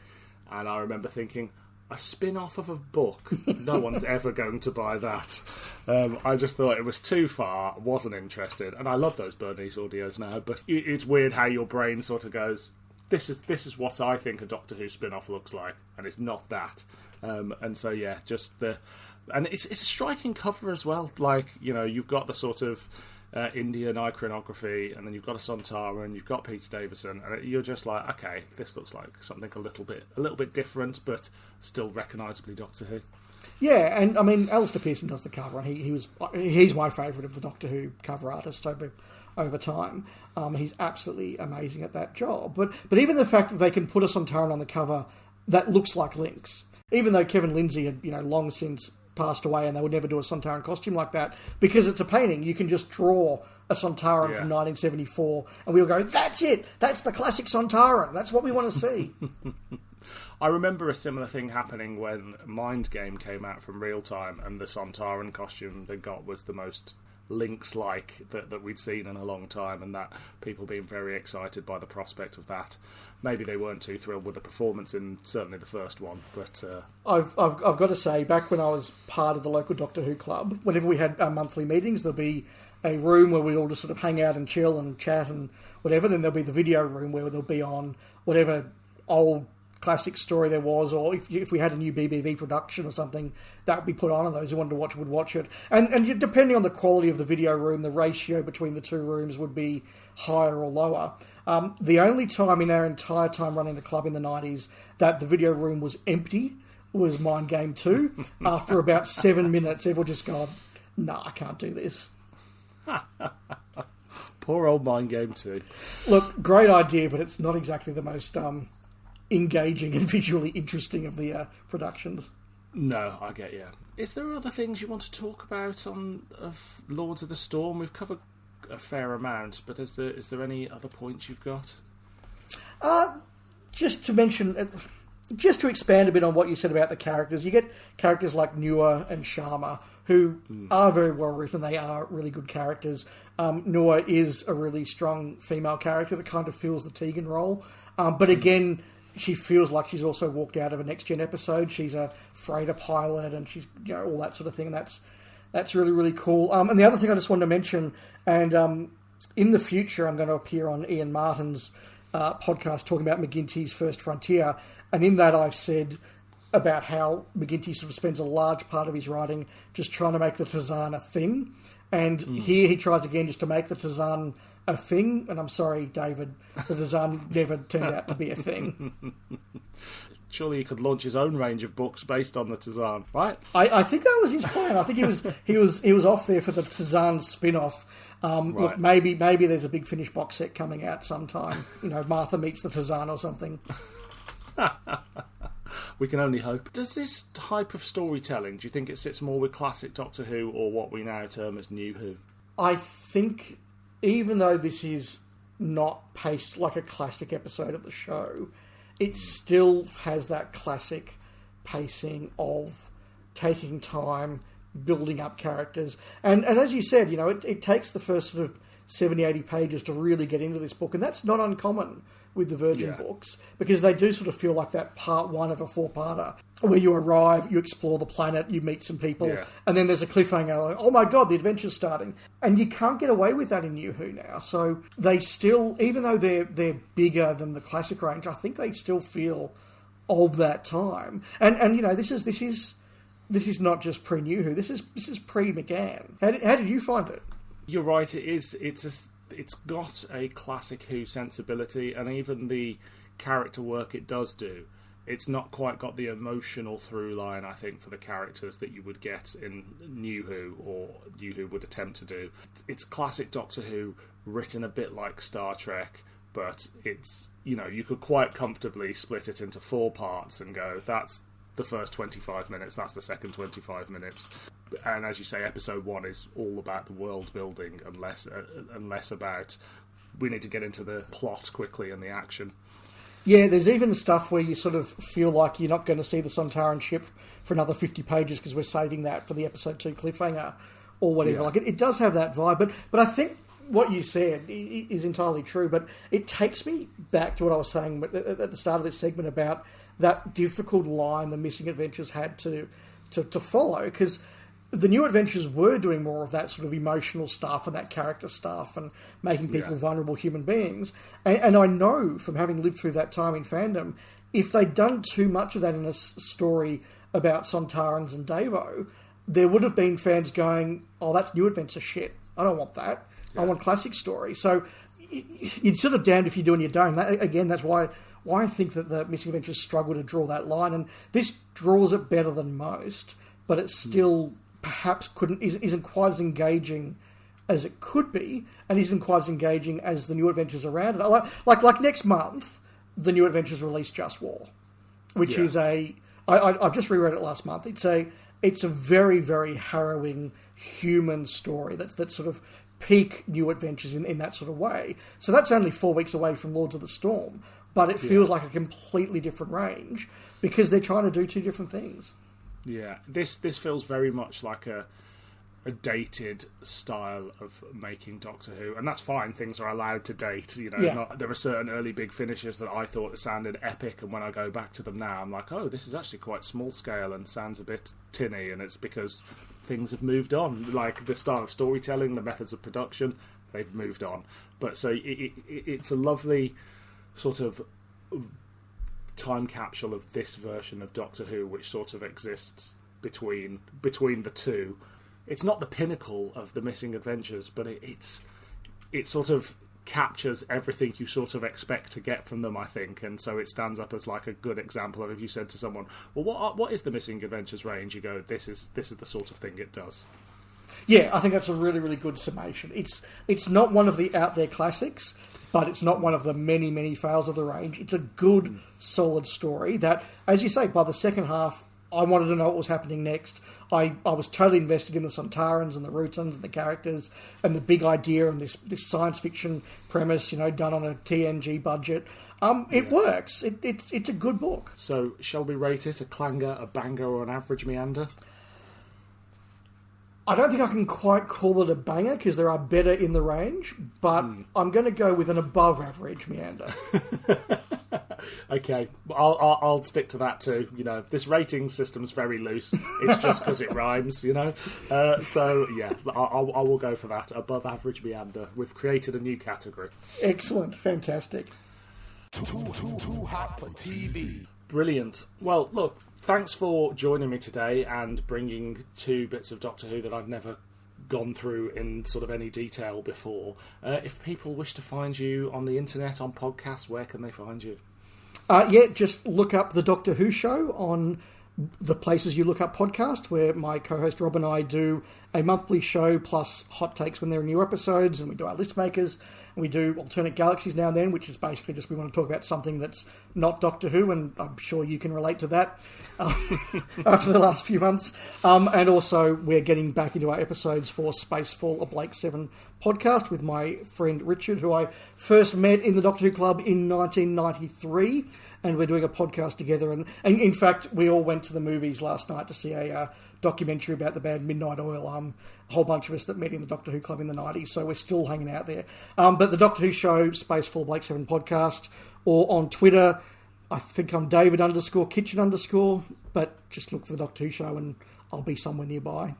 and I remember thinking, a spin-off of a book? No one's ever going to buy that. I just thought it was too far, wasn't interested, and I love those Bernice audios now, but it's weird how your brain sort of goes, this is what I think a Doctor Who spin-off looks like, and it's not that. And so, yeah, and it's a striking cover as well. Like, you know, you've got the sort of Indian iconography, and then you've got a Sontaran, and you've got Peter Davison, and you're just like, okay, this looks like something a little bit different, but still recognisably Doctor Who. Yeah, and I mean, Alistair Pearson does the cover, and he's my favourite of the Doctor Who cover artists over time. He's absolutely amazing at that job. But even the fact that they can put a Sontaran on the cover that looks like Lynx, even though Kevin Lindsay had, you know, long since passed away and they would never do a Sontaran costume like that, because it's a painting, you can just draw a Sontaran from 1974 and we'll go, that's it, that's the classic Sontaran, that's what we want to see. I remember a similar thing happening when Mind Game came out from Real Time, and the Sontaran costume they got was the most Lynx-like that we'd seen in a long time, and that people being very excited by the prospect of that. Maybe they weren't too thrilled with the performance in certainly the first one, but I've got to say, back when I was part of the local Doctor Who club, whenever we had our monthly meetings, there'll be a room where we'd all just sort of hang out and chill and chat and whatever. Then there'll be the video room where they'll be on whatever old classic story there was, or if we had a new BBV production or something, that would be put on, and those who wanted to watch it would watch it. And depending on the quality of the video room, the ratio between the two rooms would be higher or lower. The only time in our entire time running the club in the 90s that the video room was empty was Mind Game 2. After about 7 minutes, everyone just gone, nah, I can't do this. Poor old Mind Game 2. Look, great idea, but it's not exactly the most engaging and visually interesting of the productions. No, I get you. Is there other things you want to talk about of Lords of the Storm? We've covered a fair amount, but is there any other points you've got? Just to mention, just to expand a bit on what you said about the characters, you get characters like Nua and Sharma, who are very well written. They are really good characters. Nua is a really strong female character that kind of fills the Tegan role, but again, she feels like she's also walked out of a Next Gen episode. She's a freighter pilot, and she's, you know, all that sort of thing. And that's really, really cool. And the other thing I just wanted to mention, and in the future, I'm going to appear on Ian Martin's podcast talking about McGintee's First Frontier, and in that I've said about how McGinty sort of spends a large part of his writing just trying to make the Tazan a thing, and here he tries again just to make the Tazan a thing, and I'm sorry, David, the Tazan never turned out to be a thing. Surely he could launch his own range of books based on the Tazan, right? I think that was his plan. I think he was off there for the Tazan spin-off. Right. Look, maybe there's a Big Finish box set coming out sometime. You know, Martha meets the Tazan or something. We can only hope. Does this type of storytelling, do you think it sits more with classic Doctor Who or what we now term as New Who? I think, even though this is not paced like a classic episode of the show, it still has that classic pacing of taking time, building up characters. And as you said, you know, it takes the first sort of 70, 80 pages to really get into this book. And that's not uncommon with the Virgin Yeah. books, because they do sort of feel like that part one of a four-parter, where you arrive, you explore the planet, you meet some people, Yeah. and then there's a cliffhanger, like, oh my god, the adventure's starting. And you can't get away with that in New Who now. So they still, even though they're bigger than the classic range, I think they still feel of that time. And you know, this is not just pre-New Who, this is pre-McGann. How did you find it? You're right. It's got a classic Who sensibility, and even the character work it does do, it's not quite got the emotional through line, I think, for the characters that you would get in New Who, or New Who would attempt to do. It's classic Doctor Who, written a bit like Star Trek, but it's, you know, you could quite comfortably split it into 4 parts and go, that's the first 25 minutes, that's the second 25 minutes. And as you say, episode 1 is all about the world building and less about, we need to get into the plot quickly and the action. Yeah, there's even stuff where you sort of feel like you're not going to see the Sontaran ship for another 50 pages because we're saving that for the episode 2 cliffhanger or whatever. Yeah. Like it does have that vibe, but I think what you said is entirely true. But it takes me back to what I was saying at the start of this segment about that difficult line the Missing Adventures had to follow, because the New Adventures were doing more of that sort of emotional stuff and that character stuff and making people vulnerable human beings. And I know from having lived through that time in fandom, if they'd done too much of that in a story about Sontarans and Davo, there would have been fans going, oh, that's New Adventure shit. I don't want that. I want classic story. So you're sort of damned if you do and you don't. That's why I think that the Missing Adventures struggle to draw that line. And this draws it better than most, but it still perhaps isn't quite as engaging as it could be, and isn't quite as engaging as the New Adventures around it. Like next month, the New Adventures release Just War, which is I've just reread it last month. It's a very, very harrowing human story that's sort of peak New Adventures in that sort of way. So that's only 4 weeks away from Lords of the Storm, but it feels like a completely different range because they're trying to do 2 different things. Yeah, this feels very much like a dated style of making Doctor Who, and that's fine. Things are allowed to date, you know. There are certain early big finishes that I thought sounded epic, and when I go back to them now, I'm like, oh, this is actually quite small scale and sounds a bit tinny, and it's because things have moved on. Like the style of storytelling, the methods of production, they've moved on. But so it's a lovely sort of time capsule of this version of Doctor Who, which sort of exists between the two. It's not the pinnacle of the Missing Adventures, but it sort of captures everything you sort of expect to get from them, I think, and so it stands up as like a good example of, if you said to someone, well, what is the Missing Adventures range? You go, this is the sort of thing it does. Yeah, I think that's a really, really good summation. It's not one of the out there classics, but it's not one of the many, many fails of the range. It's a good, solid story that, as you say, by the second half, I wanted to know what was happening next. I was totally invested in the Sontarans and the Rutans and the characters and the big idea and this science fiction premise, you know, done on a TNG budget. It works. It's a good book. So, shall we rate it a clanger, a banger, or an average meander? I don't think I can quite call it a banger because there are better in the range, but I'm going to go with an above-average meander. Okay, I'll stick to that too. You know, this rating system's very loose. It's just because it rhymes, you know. So yeah, I will go for that. Above average meander. We've created a new category. Excellent, fantastic. Too hot for TV. Brilliant. Well, look, thanks for joining me today and bringing 2 bits of Doctor Who that I've never gone through in sort of any detail before. If people wish to find you on the internet, on podcasts, where can they find you? Just look up The Doctor Who Show on the places you look up podcast, where my co-host Rob and I do a monthly show plus hot takes when there are new episodes, and we do our list makers, and we do alternate galaxies now and then, which is basically just we want to talk about something that's not Doctor Who, and I'm sure you can relate to that after the last few months. And also we're getting back into our episodes for Spacefall, a Blake 7 podcast with my friend Richard, who I first met in the Doctor Who Club in 1993, and we're doing a podcast together. And in fact, we all went to the movies last night to see a documentary about the band Midnight Oil. A whole bunch of us that met in the Doctor Who Club in the 90s, so we're still hanging out there. But the Doctor Who Show, Space 4 Blake 7 podcast, or on Twitter, I think I'm David_Kitchen_, but just look for the Doctor Who Show and I'll be somewhere nearby.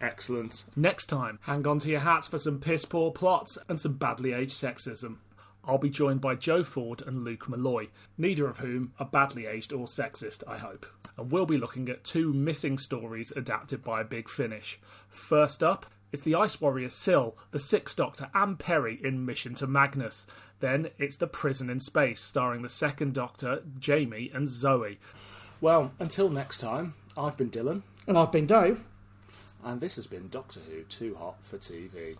Excellent. Next time, hang on to your hats for some piss-poor plots and some badly aged sexism. I'll be joined by Joe Ford and Luke Malloy, neither of whom are badly aged or sexist, I hope. And we'll be looking at 2 missing stories adapted by Big Finish. First up, it's the Ice Warrior Syl, the Sixth Doctor and Perry in Mission to Magnus. Then it's The Prison in Space, starring the Second Doctor, Jamie and Zoe. Well, until next time, I've been Dylan. And I've been Dave. And this has been Doctor Who Too Hot for TV.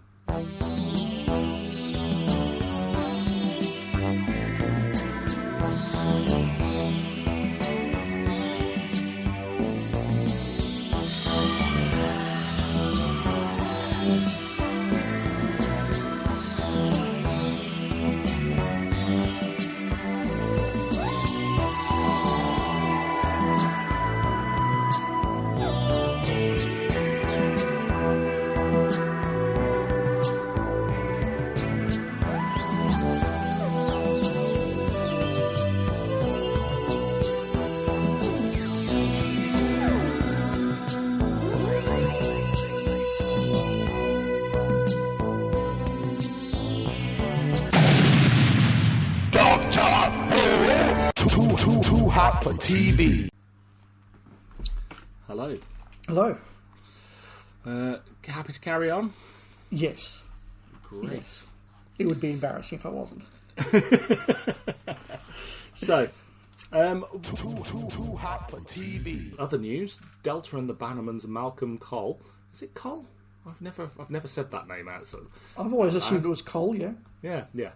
Too hot for TV. Hello. Hello. Happy to carry on? Yes. Great. Yes. It would be embarrassing if I wasn't. So, too hot for TV. Other news: Delta and the Bannermans' Malcolm Cole. Is it Cole? I've never said that name out. So I've always assumed it was Cole. Yeah. Yeah.